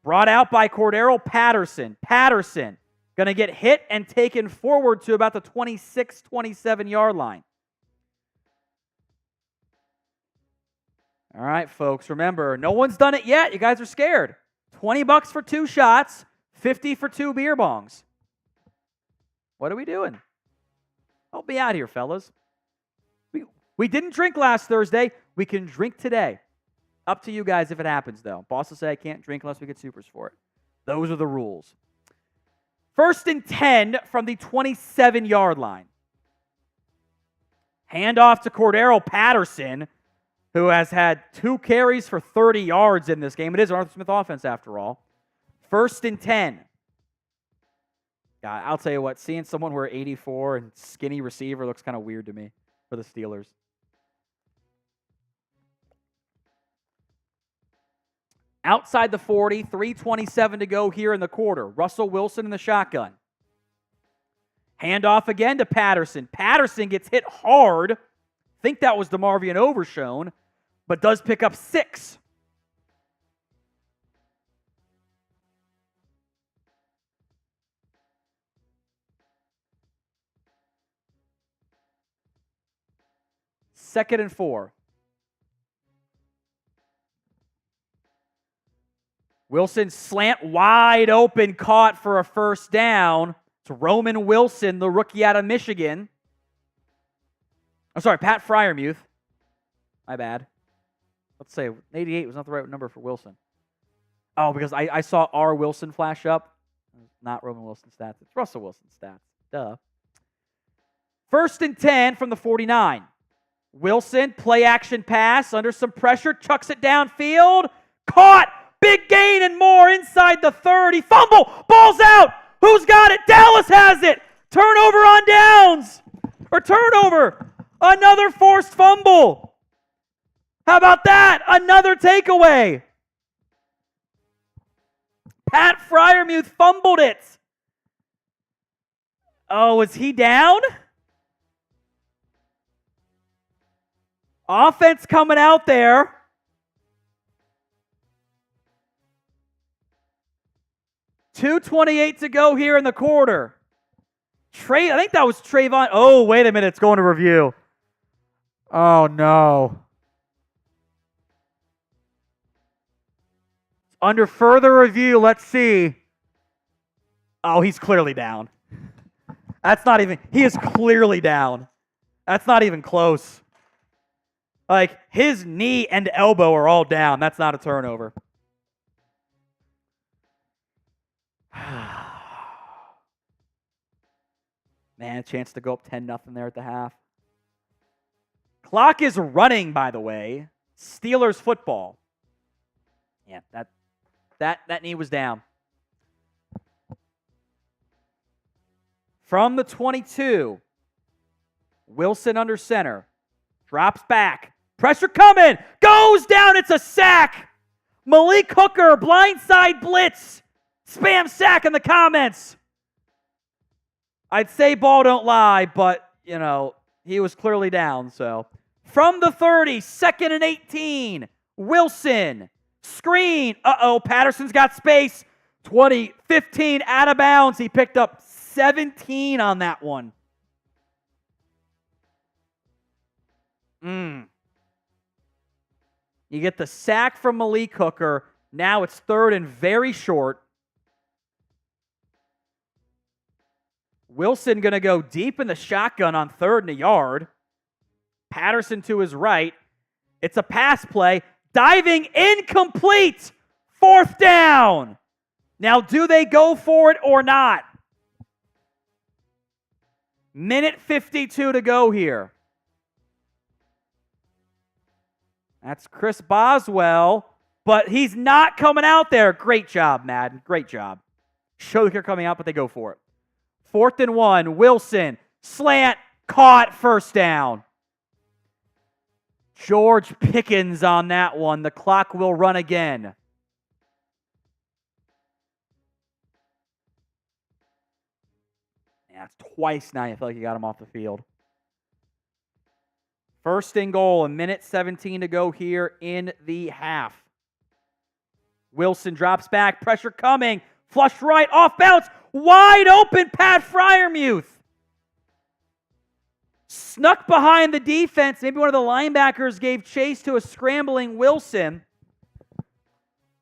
Brought out by Cordero Patterson. Patterson going to get hit and taken forward to about the 26, 27-yard line. All right, folks, remember, no one's done it yet. You guys are scared. $20 for 2 shots, $50 for 2 beer bongs. What are we doing? Help me out here, fellas. We didn't drink last Thursday. We can drink today. Up to you guys if it happens, though. Boss will say I can't drink unless we get supers for it. Those are the rules. 1st and 10 from the 27-yard line. Handoff to Cordero Patterson, who has had 2 carries for 30 yards in this game. It is Arthur Smith offense, after all. 1st and 10. Yeah, I'll tell you what, seeing someone wear 84 and skinny receiver looks kind of weird to me for the Steelers. Outside the 40, 3:27 to go here in the quarter. Russell Wilson in the shotgun. Handoff again to Patterson. Patterson gets hit hard. Think that was DeMarvion Overshone, but does pick up 6. Second and 4. Wilson slant wide open, caught for a first down. It's Roman Wilson, the rookie out of Michigan. I'm sorry, Pat Freiermuth. My bad. Let's say 88 was not the right number for Wilson. Oh, because I saw R. Wilson flash up. Not Roman Wilson stats. It's Russell Wilson stats. Duh. First and 10 from the 49. Wilson, play action pass, under some pressure, chucks it downfield. Caught! Big gain and more inside the 30. Fumble! Ball's out! Who's got it? Dallas has it! Turnover on downs! Or turnover! Another forced fumble! How about that? Another takeaway! Pat Freiermuth fumbled it. Oh, is he down? Offense coming out there. .228 to go here in the quarter. I think that was Trayvon. Oh, wait a minute. It's going to review. Oh, no. Under further review, let's see. Oh, he's clearly down. That's not even, he is clearly down. That's not even close. Like, his knee and elbow are all down. That's not a turnover. Man, a chance to go up 10-0 there at the half. Clock is running, by the way. Steelers football. Yeah, that knee was down. From the 22, Wilson under center. Drops back. Pressure coming. Goes down. It's a sack. Malik Hooker, blindside blitz. Spam sack in the comments. I'd say ball don't lie, but, you know, he was clearly down, so. From the 30, second and 18, Wilson. Screen. Uh-oh, Patterson's got space. 20, 15, out of bounds. He picked up 17 on that one. You get the sack from Malik Hooker. Now it's third and very short. Wilson going to go deep in the shotgun on third and a yard. Patterson to his right. It's a pass play. Diving incomplete. Fourth down. Now, do they go for it or not? Minute 52 to go here. That's Chris Boswell, but he's not coming out there. Great job, Madden. Great job. Show that you're coming out, but they go for it. 4th and 1, Wilson, slant, caught, first down. George Pickens on that one. The clock will run again. Yeah, it's twice now. I feel like you got him off the field. First and goal, a minute 17 to go here in the half. Wilson drops back, pressure coming, flush right, off bounce, wide open, Pat Freiermuth. Snuck behind the defense. Maybe one of the linebackers gave chase to a scrambling Wilson.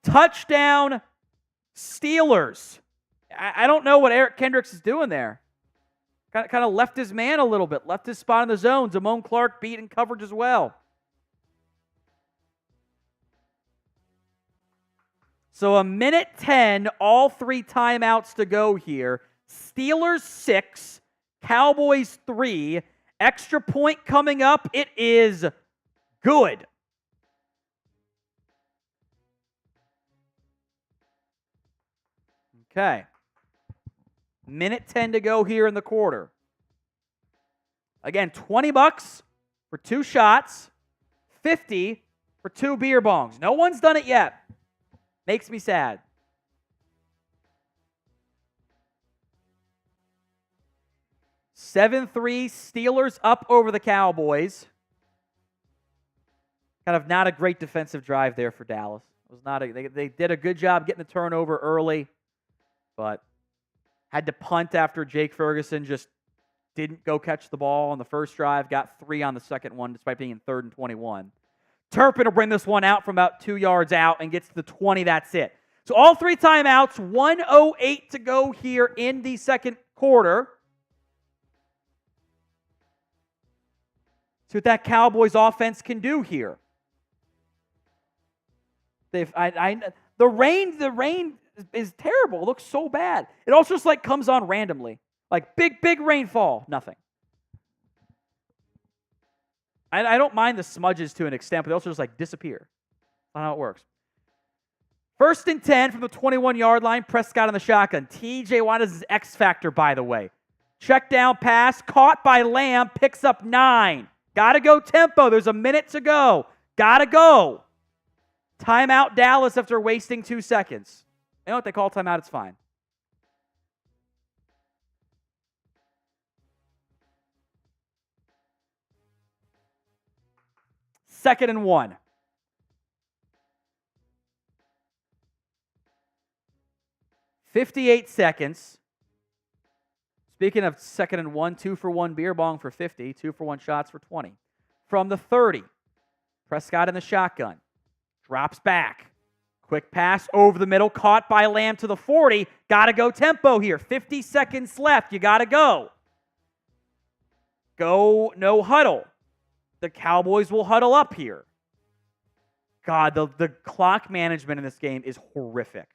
Touchdown, Steelers. I don't know what Eric Kendricks is doing there. Kind of left his man a little bit. Left his spot in the zone. Damone Clark beat in coverage as well. So a minute 10, all 3 timeouts to go here. Steelers 6, Cowboys 3. Extra point coming up. It is good. Okay. Minute 10 to go here in the quarter. Again, $20 for 2 shots, $50 for 2 beer bongs. No one's done it yet. Makes me sad. $7-3 Steelers up over the Cowboys. Kind of not a great defensive drive there for Dallas. It was not they did a good job getting the turnover early, but had to punt after Jake Ferguson just didn't go catch the ball on the first drive. Got 3 on the second one despite being in 3rd and 21. Turpin will bring this one out from about 2 yards out and gets to the 20. That's it. So all 3 timeouts, 1:08 to go here in the second quarter. See what that Cowboys offense can do here. The rain is terrible. It looks so bad. It also just like comes on randomly. Like big rainfall. Nothing. I don't mind the smudges to an extent, but they also just like disappear. That's not how it works. 1st and 10 from the 21-yard line. Prescott on the shotgun. TJ Watt is his X factor, by the way. Check down pass, caught by Lamb, picks up 9. Gotta go tempo. There's a minute to go. Gotta go. Timeout Dallas after wasting 2 seconds. You know what they call timeout? It's fine. Second and 1. $58 seconds. Speaking of 2nd and 1, 2 for 1 beer bong for 50, 2 for 1 shots for 20. From the 30, Prescott in the shotgun. Drops back. Quick pass over the middle, caught by Lamb to the 40. Got to go tempo here. 50 seconds left. You got to go. Go no huddle. The Cowboys will huddle up here. God, the clock management in this game is horrific.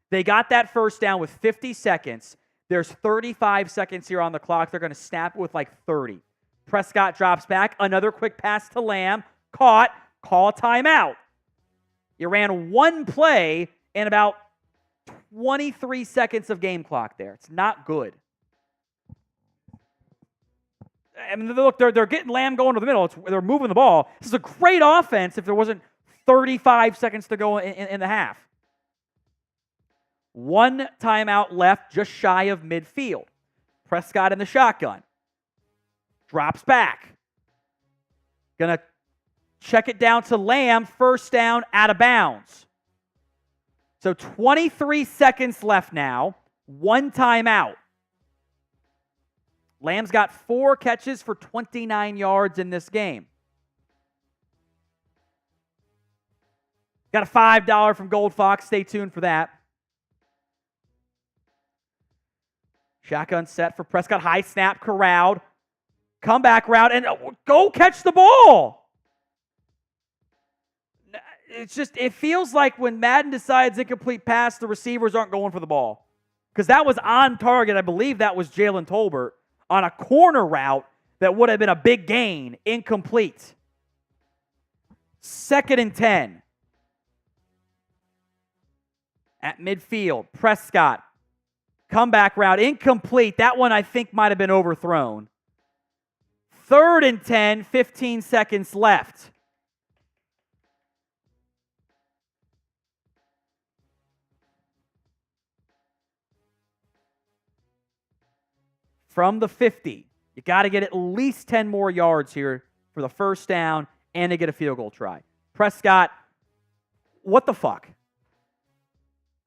They got that first down with 50 seconds. There's 35 seconds here on the clock. They're going to snap it with like 30. Prescott drops back. Another quick pass to Lamb. Caught. Call timeout. You ran one play in about 23 seconds of game clock there. It's not good. I mean, look, they're getting Lamb going to the middle. They're moving the ball. This is a great offense if there wasn't 35 seconds to go in the half. 1 timeout left, just shy of midfield. Prescott in the shotgun. Drops back. Gonna check it down to Lamb. First down, out of bounds. So 23 seconds left now. 1 timeout. Lamb's got 4 catches for 29 yards in this game. Got a $5 from Gold Fox. Stay tuned for that. Shotgun set for Prescott. High snap corralled. Comeback route and go catch the ball. It feels like when Madden decides incomplete pass, the receivers aren't going for the ball. Because that was on target. I believe that was Jalen Tolbert on a corner route that would have been a big gain. Incomplete. 2nd and 10. At midfield, Prescott. Comeback route, incomplete. That one I think might have been overthrown. 3rd and 10, 15 seconds left. From the 50, you got to get at least 10 more yards here for the first down and to get a field goal try. Prescott, what the fuck?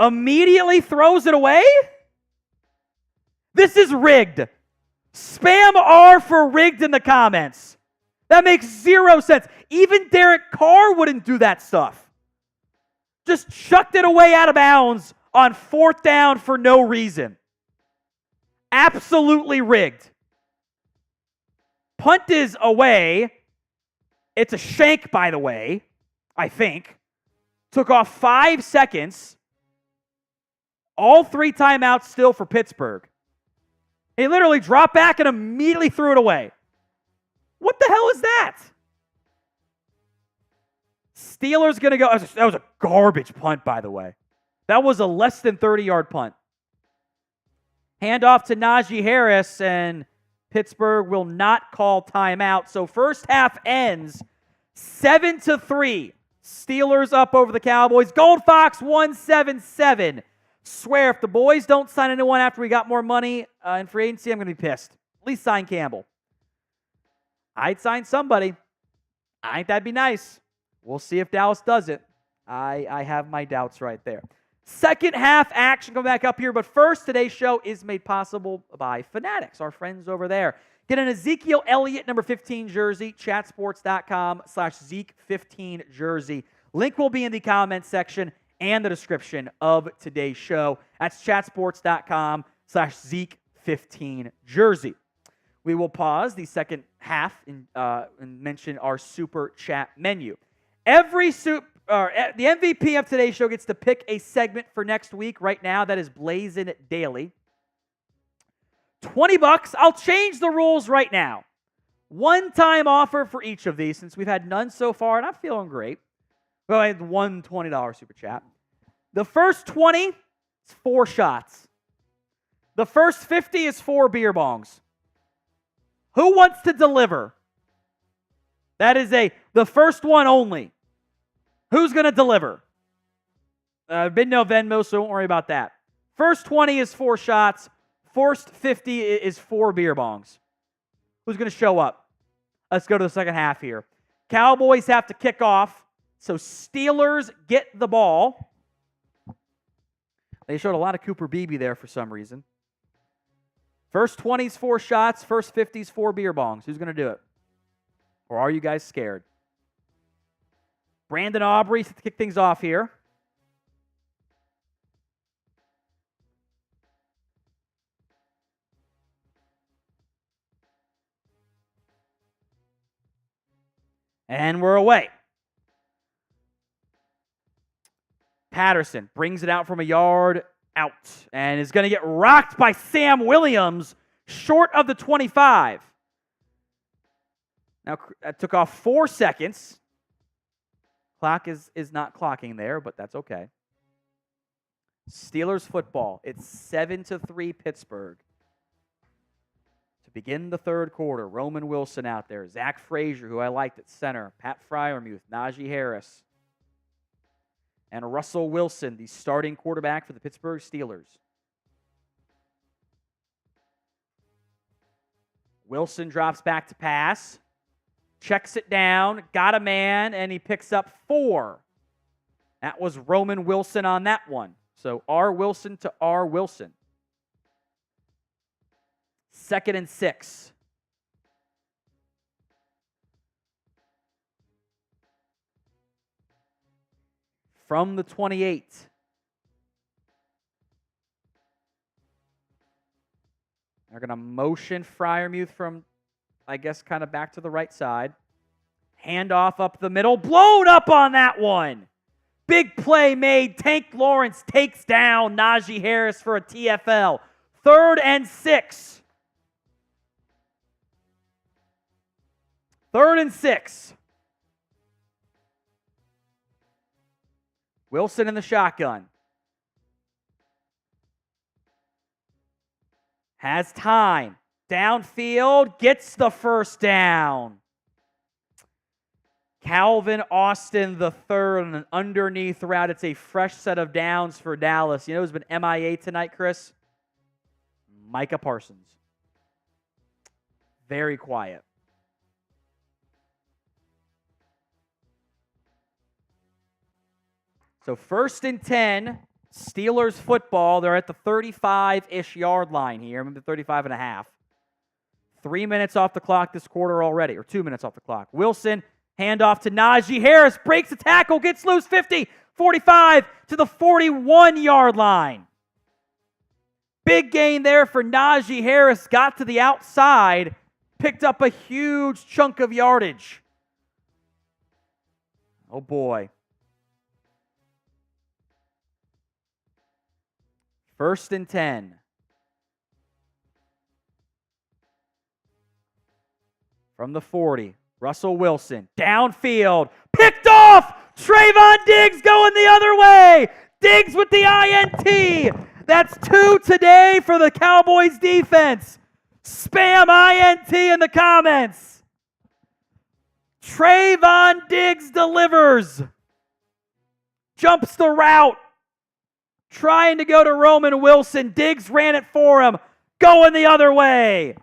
Immediately throws it away? This is rigged. Spam R for rigged in the comments. That makes 0 sense. Even Derek Carr wouldn't do that stuff. Just chucked it away out of bounds on 4th down for no reason. Absolutely rigged. Punt is away. It's a shank, by the way, I think. Took off 5 seconds. All 3 timeouts still for Pittsburgh. He literally dropped back and immediately threw it away. What the hell is that? Steelers going to go. That was a garbage punt, by the way. That was a less than 30-yard punt. Handoff to Najee Harris, and Pittsburgh will not call timeout. So first half ends 7-3. Steelers up over the Cowboys. Gold Fox 177. Swear, if the boys don't sign anyone after we got more money in free agency, I'm going to be pissed. At least sign Campbell. I'd sign somebody. I think that'd be nice. We'll see if Dallas does it. I have my doubts right there. Second half action coming back up here. But first, today's show is made possible by Fanatics, our friends over there. Get an Ezekiel Elliott number 15 jersey, chatsports.com/Zeke15 jersey. Link will be in the comments section and the description of today's show. That's chatsports.com/Zeke15 jersey. We will pause the second half and mention our super chat menu. The MVP of today's show gets to pick a segment for next week. Right now, that is Blazin' Daily. $20. I'll change the rules right now. One-time offer for each of these since we've had none so far, and I'm feeling great. Well, I had one $20 super chat. The first 20 is 4 shots. The first 50 is 4 beer bongs. Who wants to deliver? That is the first one only. Who's going to deliver? Been no Venmo, so don't worry about that. First 20 is 4 shots. First 50 is 4 beer bongs. Who's going to show up? Let's go to the second half here. Cowboys have to kick off, so Steelers get the ball. They showed a lot of Cooper Beebe there for some reason. First 20 is 4 shots. First 50 is 4 beer bongs. Who's going to do it? Or are you guys scared? Brandon Aubrey to kick things off here. And we're away. Patterson brings it out from a yard out and is going to get rocked by Sam Williams short of the 25. Now, that took off 4 seconds. Clock is not clocking there, but that's okay. Steelers football. It's 7-3 Pittsburgh. To begin the third quarter, Roman Wilson out there. Zach Frazier, who I liked at center. Pat Freiermuth, Najee Harris. And Russell Wilson, the starting quarterback for the Pittsburgh Steelers. Wilson drops back to pass. Checks it down, got a man, and he picks up 4. That was Roman Wilson on that one. So R. Wilson to R. Wilson. 2nd and 6. From the 28. They're going to motion Freiermuth from, I guess, kind of back to the right side. Handoff up the middle. Blown up on that one. Big play made. Tank Lawrence takes down Najee Harris for a TFL. 3rd and 6. 3rd and 6. Wilson in the shotgun. Has time. Downfield. Gets the first down. Calvin Austin the third on an underneath route. It's a fresh set of downs for Dallas. You know who's been MIA tonight, Chris? Micah Parsons. Very quiet. So 1st and 10, Steelers football. They're at the 35-ish yard line here, maybe 35 and a half. 3 minutes off the clock this quarter already, or 2 minutes off the clock. Wilson, handoff to Najee Harris, breaks the tackle, gets loose, 50, 45 to the 41-yard line. Big gain there for Najee Harris, got to the outside, picked up a huge chunk of yardage. Oh boy. 1st and 10. From the 40, Russell Wilson, downfield, picked off! Trayvon Diggs going the other way! Diggs with the INT! That's 2 today for the Cowboys defense. Spam INT in the comments. Trayvon Diggs delivers. Jumps the route. Trying to go to Roman Wilson. Diggs ran it for him. Going the other way.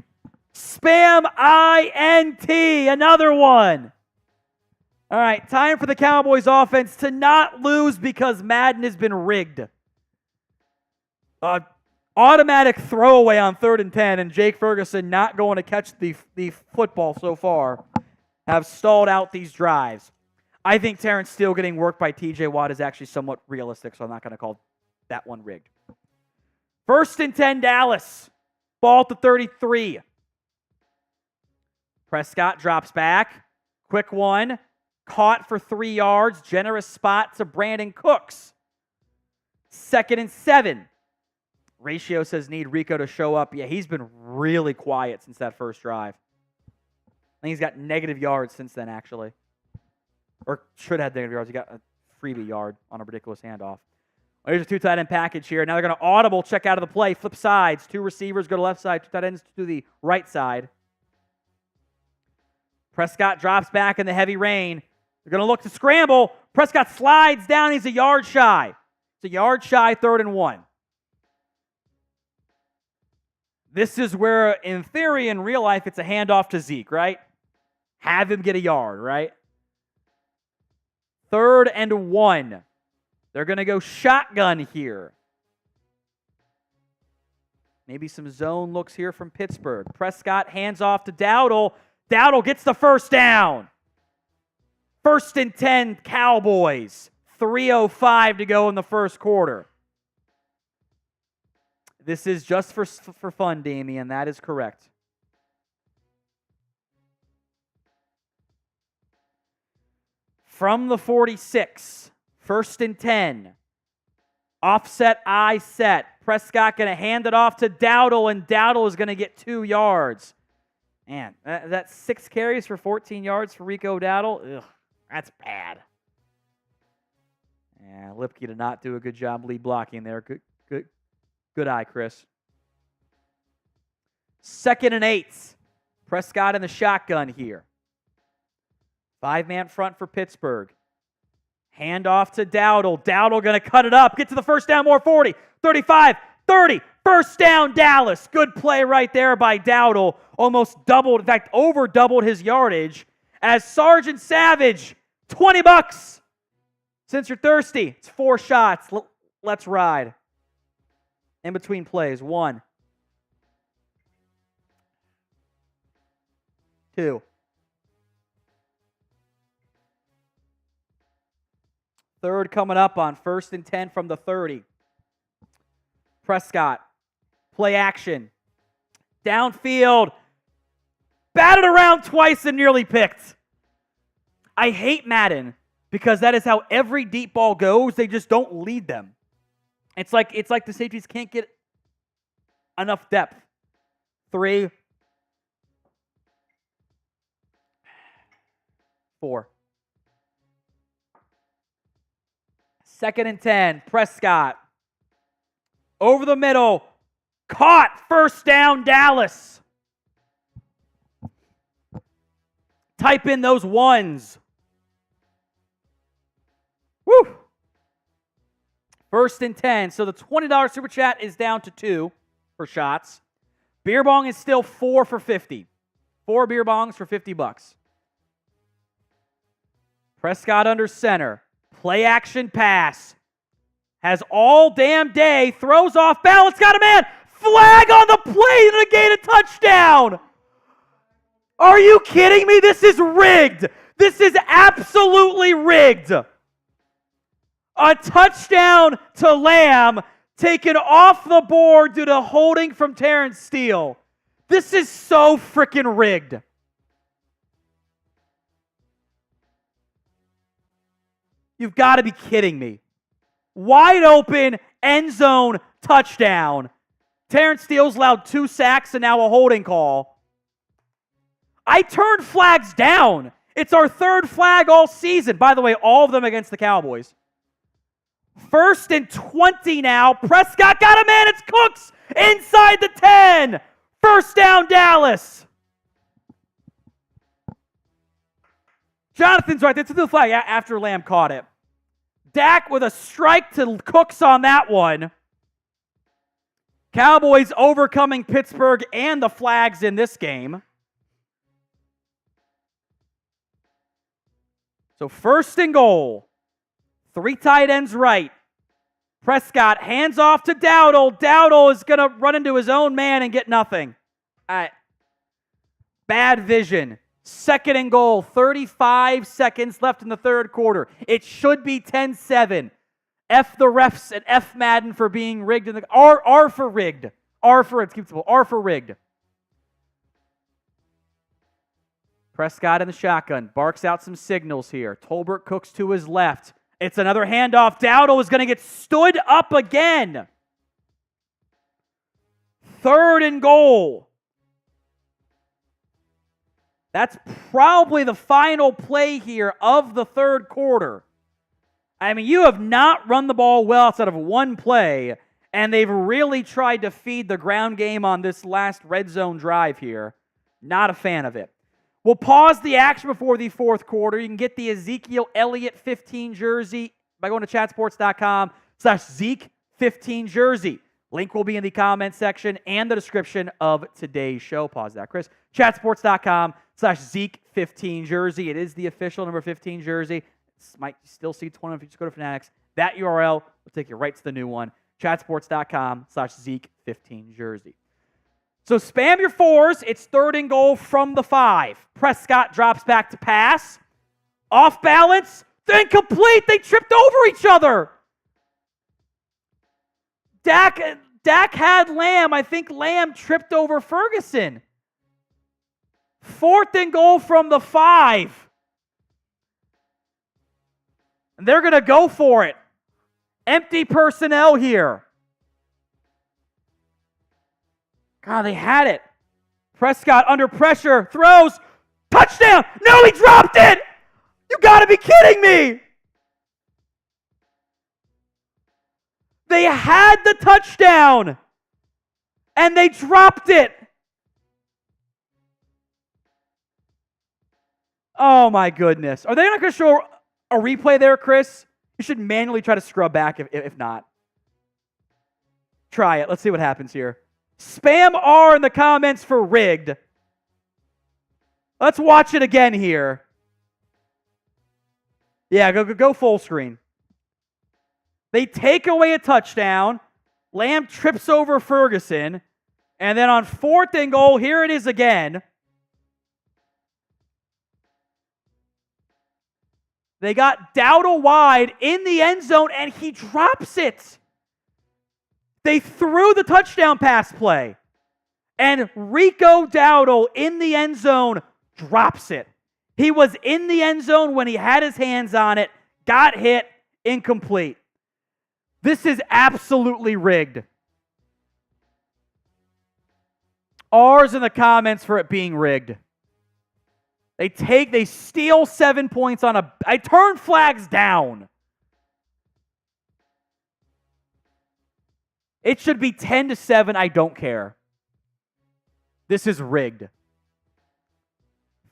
Spam INT. Another one. All right, time for the Cowboys offense to not lose because Madden has been rigged. Automatic throwaway on 3rd and 10, and Jake Ferguson not going to catch the football so far have stalled out these drives. I think Terrence Steele getting worked by TJ Watt is actually somewhat realistic, so I'm not going to call that one rigged. 1st and 10, Dallas. Ball to 33. Prescott drops back. Quick one. Caught for 3 yards. Generous spot to Brandon Cooks. 2nd and 7. Ratio says need Rico to show up. Yeah, he's been really quiet since that first drive. I think he's got negative yards since then, actually. Or should have negative yards. He got a freebie yard on a ridiculous handoff. Here's a 2 tight end package here. Now they're going to audible check out of the play, flip sides. 2 receivers go to left side, 2 tight ends to the right side. Prescott drops back in the heavy rain. They're going to look to scramble. Prescott slides down. He's a yard shy. It's a yard shy, 3rd and 1. This is where, in theory, in real life, it's a handoff to Zeke, right? Have him get a yard, right? 3rd and 1. They're going to go shotgun here. Maybe some zone looks here from Pittsburgh. Prescott hands off to Dowdle. Dowdle gets the first down. 1st and 10, Cowboys. 3:05 to go in the first quarter. This is just for fun, Damian. That is correct. From the 46, 1st and 10. Offset I set. Prescott going to hand it off to Dowdle, and Dowdle is going to get 2 yards. Man, that's 6 carries for 14 yards for Rico Dowdle. Ugh, that's bad. Yeah, Lipke did not do a good job lead blocking there. Good eye, Chris. 2nd and 8. Prescott in the shotgun here. 5-man front for Pittsburgh. Hand off to Dowdle. Dowdle going to cut it up. Get to the first down more. 40, 35, 30. First down, Dallas. Good play right there by Dowdle. Almost doubled, in fact, over doubled his yardage. As Sergeant Savage, $20. Since you're thirsty, it's 4 shots. Let's ride. In between plays. 1. 2. 3rd coming up on 1st and 10 from the 30. Prescott. Play action. Downfield. Batted around twice and nearly picked. I hate Madden because that is how every deep ball goes. They just don't lead them. It's like the safeties can't get enough depth. 3. 4. 2nd and 10. Prescott. Over the middle. Caught. First down, Dallas. Type in those ones. Woo! 1st and 10. So the $20 super chat is down to 2 for shots. Beer bong is still 4 for 50. 4 beer bongs for $50. Prescott under center. Play action pass. Has all damn day. Throws off balance. Got a man. Flag on the play to negate a touchdown. Are you kidding me? This is rigged. This is absolutely rigged. A touchdown to Lamb taken off the board due to holding from Terrence Steele. This is so freaking rigged. You've got to be kidding me. Wide open, end zone, touchdown. Terrence Steele's allowed 2 sacks and now a holding call. I turned flags down. It's our 3rd flag all season. By the way, all of them against the Cowboys. 1st and 20 now. Prescott got a man. It's Cooks inside the 10. First down, Dallas. Jonathan's right. That's the flag after Lamb caught it. Dak with a strike to Cooks on that one. Cowboys overcoming Pittsburgh and the flags in this game. So 1st and goal. 3 tight ends right. Prescott hands off to Dowdle. Dowdle is going to run into his own man and get nothing. Bad vision. 2nd and goal. 35 seconds left in the 3rd quarter. It should be 10-7. F the refs and F Madden for being rigged. In the R for rigged. R for rigged. Prescott in the shotgun. Barks out some signals here. Tolbert Cooks to his left. It's another handoff. Dowdle is going to get stood up again. 3rd and goal. That's probably the final play here of the third quarter. I mean, you have not run the ball well outside of one play, and they've really tried to feed the ground game on this last red zone drive here. Not a fan of it. We'll pause the action before the fourth quarter. You can get the Ezekiel Elliott 15 jersey by going to chatsports.com/Zeke15 jersey. Link will be in the comment section and the description of today's show. Pause that, Chris. Chatsports.com/Zeke15 jersey. It is the official number 15 jersey. Might still see 20 if you just go to Fanatics. That URL will take you right to the new one. Chatsports.com/Zeke15 jersey. So spam your fours. It's 3rd and goal from the 5. Prescott drops back to pass. Off balance. They're incomplete. They tripped over each other. Dak had Lamb. I think Lamb tripped over Ferguson. 4th and goal from the 5. And they're going to go for it. Empty personnel here. God, they had it. Prescott under pressure, throws, touchdown! No, he dropped it! You gotta be kidding me! They had the touchdown, and they dropped it. Oh my goodness. Are they not going to show a replay there, Chris? You should manually try to scrub back if not. Try it. Let's see what happens here. Spam R in the comments for rigged. Let's watch it again here. Yeah, go full screen. They take away a touchdown. Lamb trips over Ferguson. And then on 4th and goal, here it is again. They got Dowdle wide in the end zone, and he drops it. They threw the touchdown pass play. And Rico Dowdle in the end zone drops it. He was in the end zone when he had his hands on it, got hit, incomplete. This is absolutely rigged. R's in the comments for it being rigged. They steal 7 points on I turn flags down. It should be 10-7. I don't care. This is rigged.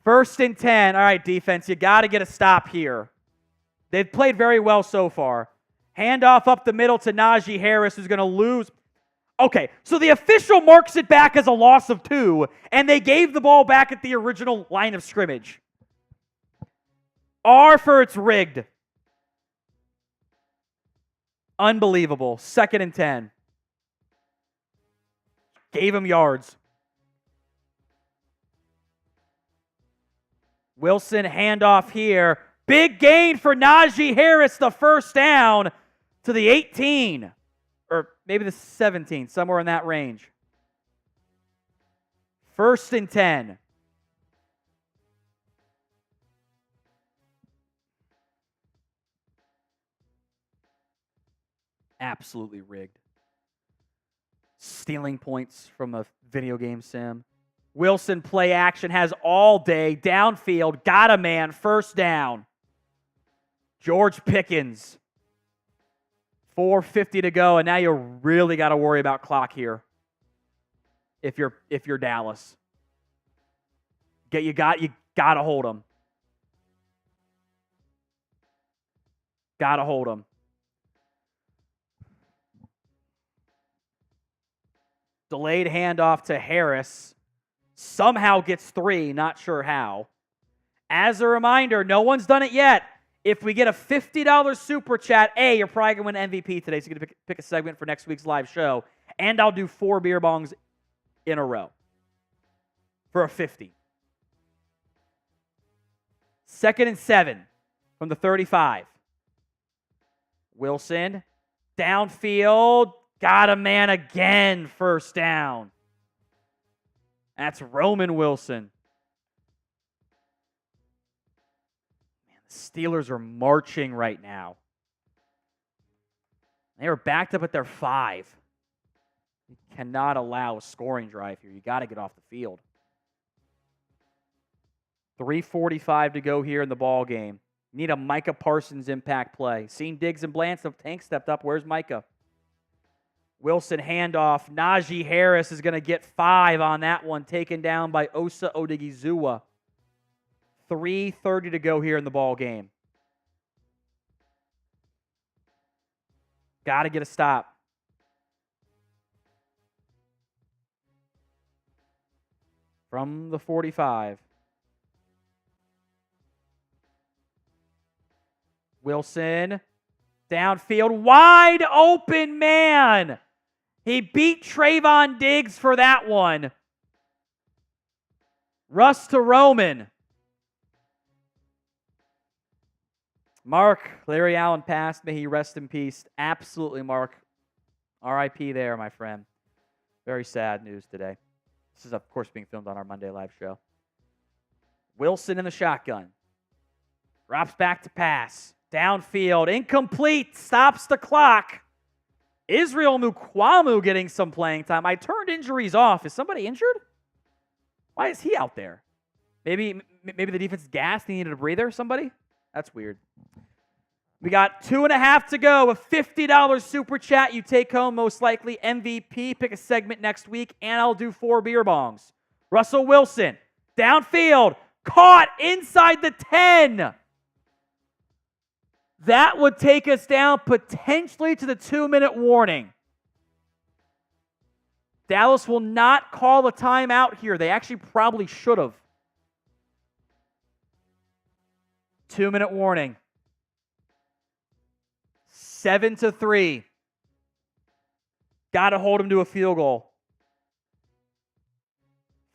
1st and 10. All right, defense, you got to get a stop here. They've played very well so far. Handoff up the middle to Najee Harris, who's going to lose. Okay, so the official marks it back as a loss of 2, and they gave the ball back at the original line of scrimmage. R for it's rigged. Unbelievable. 2nd and 10. Gave him yards. Wilson handoff here. Big gain for Najee Harris, the first down to the 18. Or maybe the 17, somewhere in that range. 1st and 10. Absolutely rigged. Stealing points from a video game sim. Wilson play action, has all day. Downfield, got a man, first down. George Pickens. 4:50 to go, and now you really got to worry about clock here. If you're Dallas, you got to hold them. Got to hold them. Delayed handoff to Harris. Somehow gets 3, not sure how. As a reminder, no one's done it yet. If we get a $50 super chat, you're probably going to win MVP today, so you're going to pick a segment for next week's live show. And I'll do 4 beer bongs in a row for a 50. 2nd and 7 from the 35. Wilson, downfield, got a man again, first down. That's Roman Wilson. Man, the Steelers are marching right now. They are backed up at their 5. You cannot allow a scoring drive here. You got to get off the field. 3:45 to go here in the ball game. Need a Micah Parsons impact play. Seen Diggs and Bland, so Tank stepped up. Where's Micah? Wilson handoff. Najee Harris is going to get 5 on that one, taken down by Osa Odigizua. 3:30 to go here in the ball game. Got to get a stop. From the 45. Wilson, downfield, wide open man. He beat Trayvon Diggs for that one. Russ to Roman. Mark, Larry Allen passed. May he rest in peace. Absolutely, Mark. R.I.P. there, my friend. Very sad news today. This is, of course, being filmed on our Monday live show. Wilson in the shotgun. Drops back to pass. Downfield. Incomplete. Stops the clock. Israel Mukuamu getting some playing time. I turned injuries off. Is somebody injured? Why is he out there? Maybe the defense is gassed. He needed a breather. Somebody? That's weird. We got 2.5 to go. A $50 super chat. You take home most likely MVP. Pick a segment next week, and I'll do 4 beer bongs. Russell Wilson. Downfield. Caught inside the 10. That would take us down potentially to the 2-minute warning. Dallas will not call a timeout here. They actually probably should have. 2-minute warning. 7-3. Got to hold him to a field goal.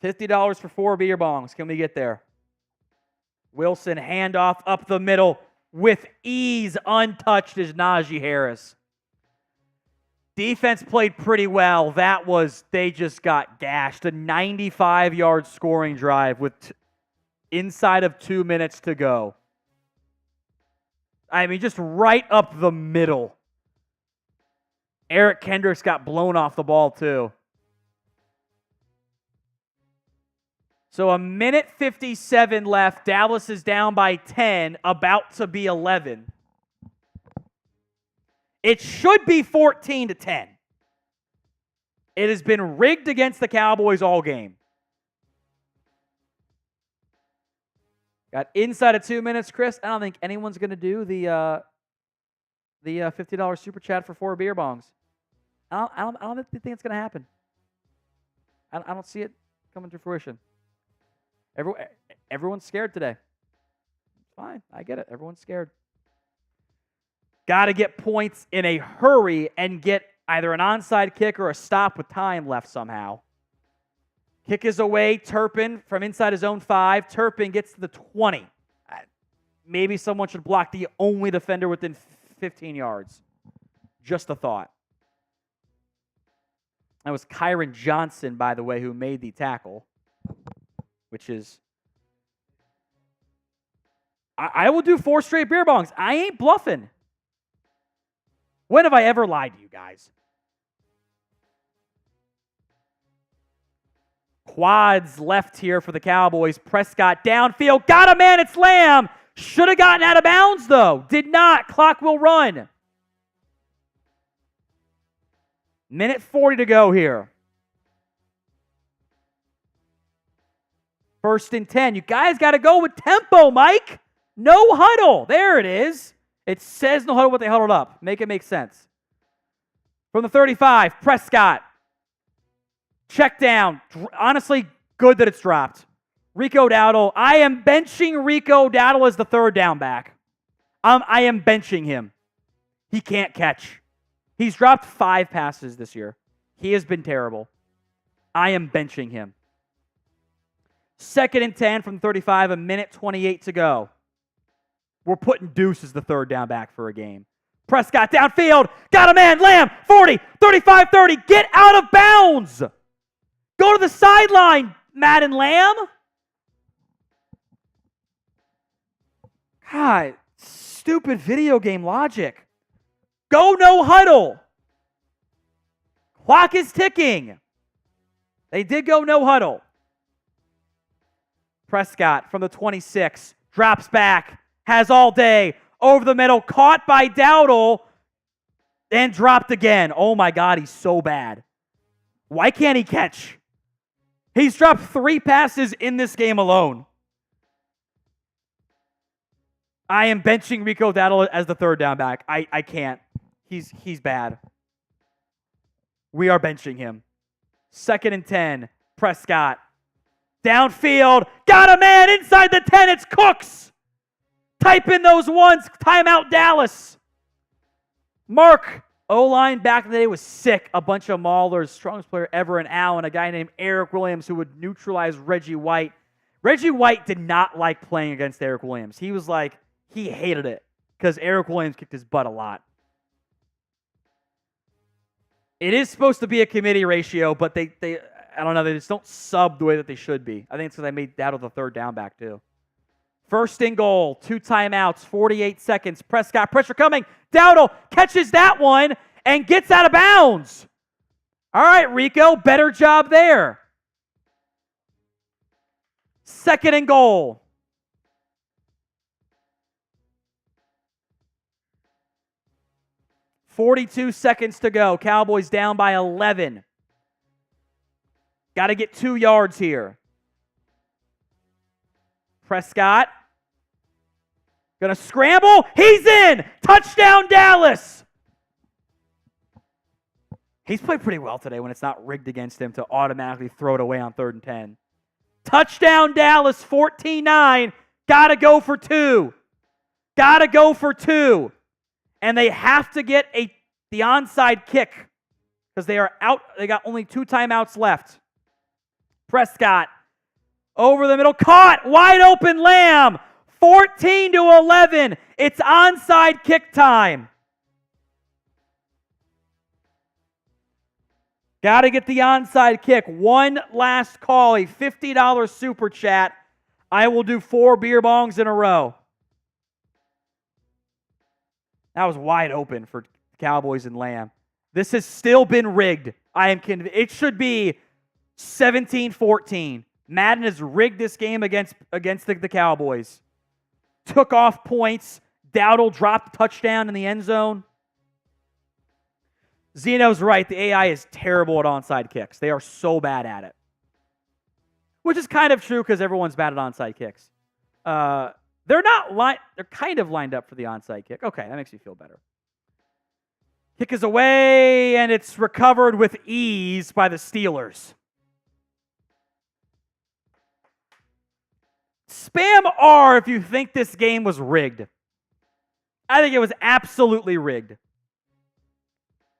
$50 for 4 beer bongs. Can we get there? Wilson handoff up the middle. With ease, untouched is Najee Harris. Defense played pretty well. They just got gashed. A 95-yard scoring drive with inside of 2 minutes to go. I mean, just right up the middle. Eric Kendricks got blown off the ball, too. So 1:57 left. Dallas is down by 10, about to be 11. It should be 14-10. It has been rigged against the Cowboys all game. Got inside of 2 minutes, Chris. I don't think anyone's going to do the $50 super chat for 4 beer bongs. I don't think it's going to happen. I don't see it coming to fruition. Everyone's scared today. It's fine. I get it. Everyone's scared. Got to get points in a hurry and get either an onside kick or a stop with time left somehow. Kick is away. Turpin from inside his own 5. Turpin gets to the 20. Maybe someone should block the only defender within 15 yards. Just a thought. That was Kyron Johnson, by the way, who made the tackle. Which is, I will do 4 straight beer bongs. I ain't bluffing. When have I ever lied to you guys? Quads left here for the Cowboys. Prescott downfield. Got a man. It's Lamb. Should have gotten out of bounds, though. Did not. Clock will run. 1:40 to go here. 1st and 10. You guys got to go with tempo, Mike. No huddle. There it is. It says no huddle, but they huddled up. Make it make sense. From the 35, Prescott. Check down. Honestly, good that it's dropped. Rico Dowdle. I am benching Rico Dowdle as the 3rd down back. I am benching him. He can't catch. He's dropped 5 passes this year. He has been terrible. I am benching him. 2nd and 10 from 35, 1:28 to go. We're putting Deuce as the 3rd down back for a game. Prescott downfield. Got a man. Lamb. 40, 35, 30. Get out of bounds. Go to the sideline, Madden Lamb. God, stupid video game logic. Go no huddle. Clock is ticking. They did go no huddle. Prescott from the 26, drops back, has all day, over the middle, caught by Dowdle, and dropped again. Oh my God, he's so bad. Why can't he catch? He's dropped 3 passes in this game alone. I am benching Rico Dowdle as the third down back. I can't. He's bad. We are benching him. 2nd and 10. Prescott. Downfield. Got a man inside the 10. It's Cooks. Type in those ones. Timeout Dallas. Mark. O-line back in the day was sick. A bunch of maulers. Strongest player ever in Allen. A guy named Eric Williams who would neutralize Reggie White. Reggie White did not like playing against Eric Williams. He was like, he hated it because Eric Williams kicked his butt a lot. It is supposed to be a committee ratio, but they I don't know, they just don't sub the way that they should be. I think it's because I made Dowdle the third down back too. 1st and goal, 2 timeouts, 48 seconds. Prescott, pressure coming. Dowdle catches that one and gets out of bounds. All right, Rico, better job there. 2nd and goal. .42 seconds to go. Cowboys down by 11. Got to get 2 yards here. Prescott. Going to scramble. He's in. Touchdown, Dallas. He's played pretty well today when it's not rigged against him to automatically throw it away on 3rd and 10. Touchdown, Dallas, 14-9. Got to go for 2. Got to go for 2. And they have to get the onside kick because they are out. They got only 2 timeouts left. Prescott over the middle, caught, wide open Lamb, 14-11. It's onside kick time. Got to get the onside kick. One last call, a $50 super chat. I will do 4 beer bongs in a row. That was wide open for Cowboys and Lamb. This has still been rigged. I am convinced. It should be 17-14. Madden has rigged this game against the Cowboys. Took off points. Dowdle dropped a touchdown in the end zone. Zeno's right. The AI is terrible at onside kicks. They are so bad at it. Which is kind of true because everyone's bad at onside kicks. They're kind of lined up for the onside kick. Okay, that makes me feel better. Kick is away, and it's recovered with ease by the Steelers. Spam R if you think this game was rigged. I think it was absolutely rigged.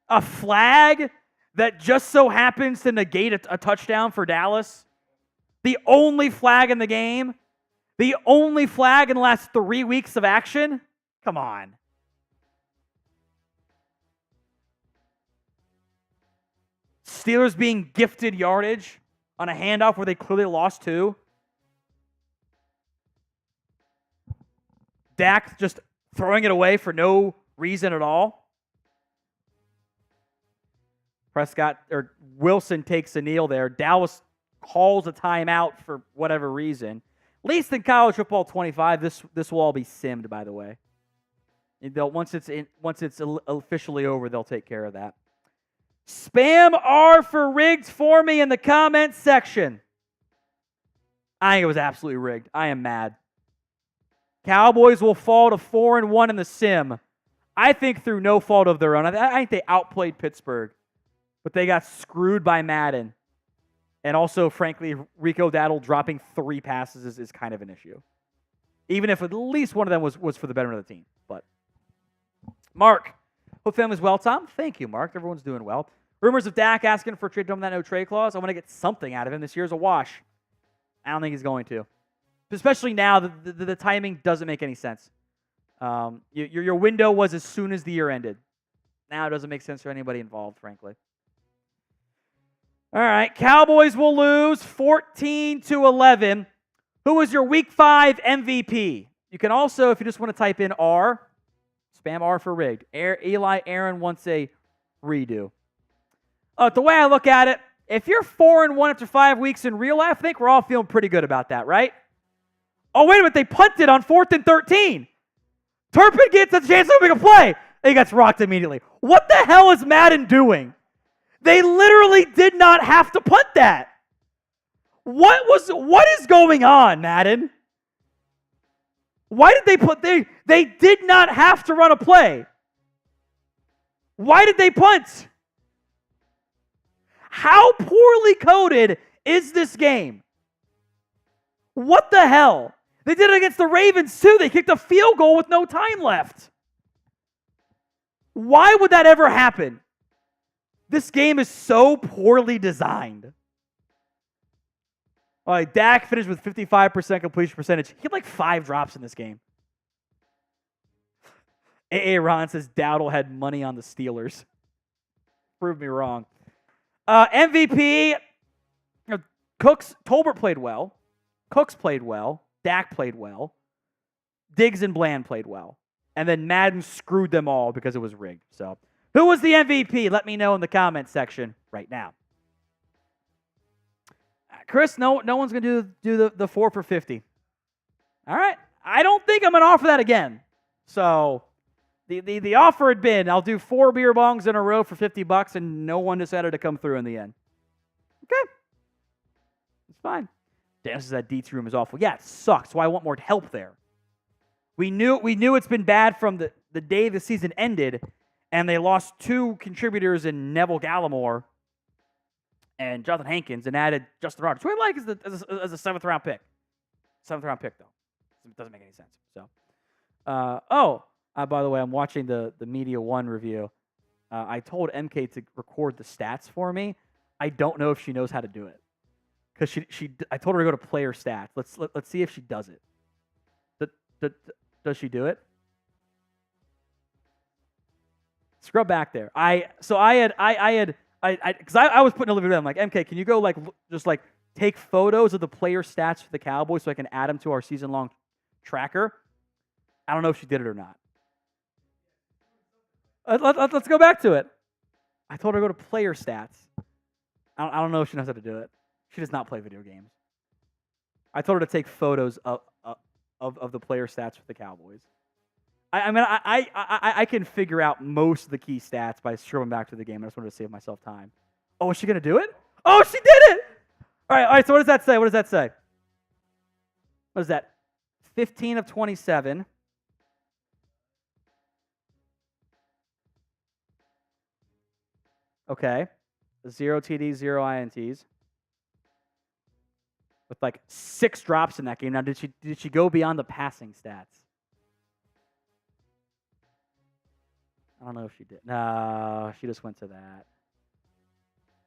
A flag that just so happens to negate a touchdown for Dallas. The only flag in the game. The only flag in the last 3 weeks of action? Come on. Steelers being gifted yardage on a handoff where they clearly lost 2. Dak just throwing it away for no reason at all. Prescott or Wilson takes a kneel there. Dallas calls a timeout for whatever reason. At least in college football 25, this will all be simmed, by the way. Once it's officially over, they'll take care of that. Spam R for rigged for me in the comments section. I think it was absolutely rigged. I am mad. Cowboys will fall to 4-1 in the sim. I think through no fault of their own. I think they outplayed Pittsburgh, but they got screwed by Madden. And also, frankly, Rico Dowdle dropping 3 passes is kind of an issue. Even if at least one of them was for the betterment of the team. But Mark, hope family's well, Tom. Thank you, Mark. Everyone's doing well. Rumors of Dak asking for a trade, that no trade clause. I want to get something out of him. This year's a wash. I don't think he's going to. Especially now, the timing doesn't make any sense. Your window was as soon as the year ended. Now it doesn't make sense for anybody involved, frankly. All right, Cowboys will lose 14-11. Who was your Week 5 MVP? You can also, if you just want to type in R, spam R for rigged. Eli Aaron wants a redo. The way I look at it, if you're 4-1 after 5 weeks in real life, I think we're all feeling pretty good about that, right? Oh, wait a minute. They punted on 4th and 13. Turpin gets a chance to make a play. And he gets rocked immediately. What the hell is Madden doing? They literally did not have to punt that. What is going on, Madden? Why did they did not have to run a play? Why did they punt? How poorly coded is this game? What the hell? They did it against the Ravens too. They kicked a field goal with no time left. Why would that ever happen? This game is so poorly designed. All right, Dak finished with 55% completion percentage. He had like 5 drops in this game. A.A. Ron says Dowdle had money on the Steelers. Prove me wrong. MVP, Tolbert played well. Cooks played well. Dak played well. Diggs and Bland played well. And then Madden screwed them all because it was rigged. So, who was the MVP? Let me know in the comments section right now. Chris, no one's going to do the 4 for 50. All right. I don't think I'm going to offer that again. So, the offer had been, I'll do 4 beer bongs in a row for $50, and no one decided to come through in the end. Okay. It's fine. Dan says that D2 room is awful. Yeah, it sucks. So I want more help there. We knew it's been bad from the day the season ended, and they lost 2 contributors in Neville Gallimore and Jonathan Hankins, and added Justin Rogers, who I like as a 7th round pick. 7th round pick, though. It doesn't make any sense. So, by the way, I'm watching the Media One review. I told MK to record the stats for me. I don't know if she knows how to do it, because I told her to go to player stats. Let's see if she does it. Does she do it? Scrub back there. Because I was putting a little bit. I'm like, MK, can you go just take photos of the player stats for the Cowboys so I can add them to our season-long tracker? I don't know if she did it or not. Let's go back to it. I told her to go to player stats. I don't know if she knows how to do it. She does not play video games. I told her to take photos of the player stats for the Cowboys. I can figure out most of the key stats by scrolling back to the game. I just wanted to save myself time. Oh, is she going to do it? Oh, she did it! All right, so what does that say? What is that? 15 of 27. Okay. 0 TDs, 0 INTs. With 6 drops in that game. Now, did she go beyond the passing stats? I don't know if she did. No, she just went to that.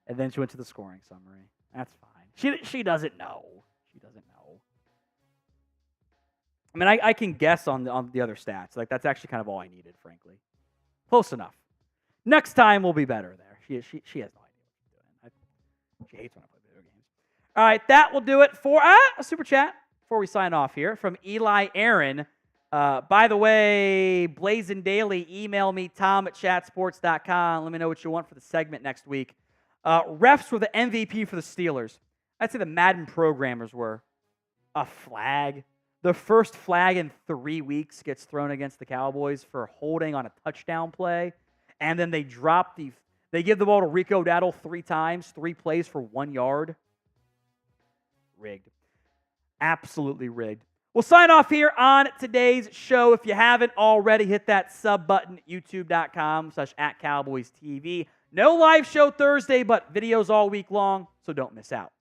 And then she went to the scoring summary. That's fine. She doesn't know. She doesn't know. I mean, I can guess on the other stats. That's actually kind of all I needed, frankly. Close enough. Next time we'll be better there. She has no idea what she's doing. She hates when I play video games. All right, that will do it for a super chat before we sign off here from Eli Aaron. By the way, Blazing Daily, email me, tom@chatsports.com. Let me know what you want for the segment next week. Refs were the MVP for the Steelers. I'd say the Madden programmers were. A flag. The first flag in 3 weeks gets thrown against the Cowboys for holding on a touchdown play. And then they give the ball to Rico Dowdle 3 times, 3 plays for 1 yard. Rigged. Absolutely rigged. We'll sign off here on today's show. If you haven't already, hit that sub button, youtube.com/@CowboysTV. No live show Thursday, but videos all week long, so don't miss out.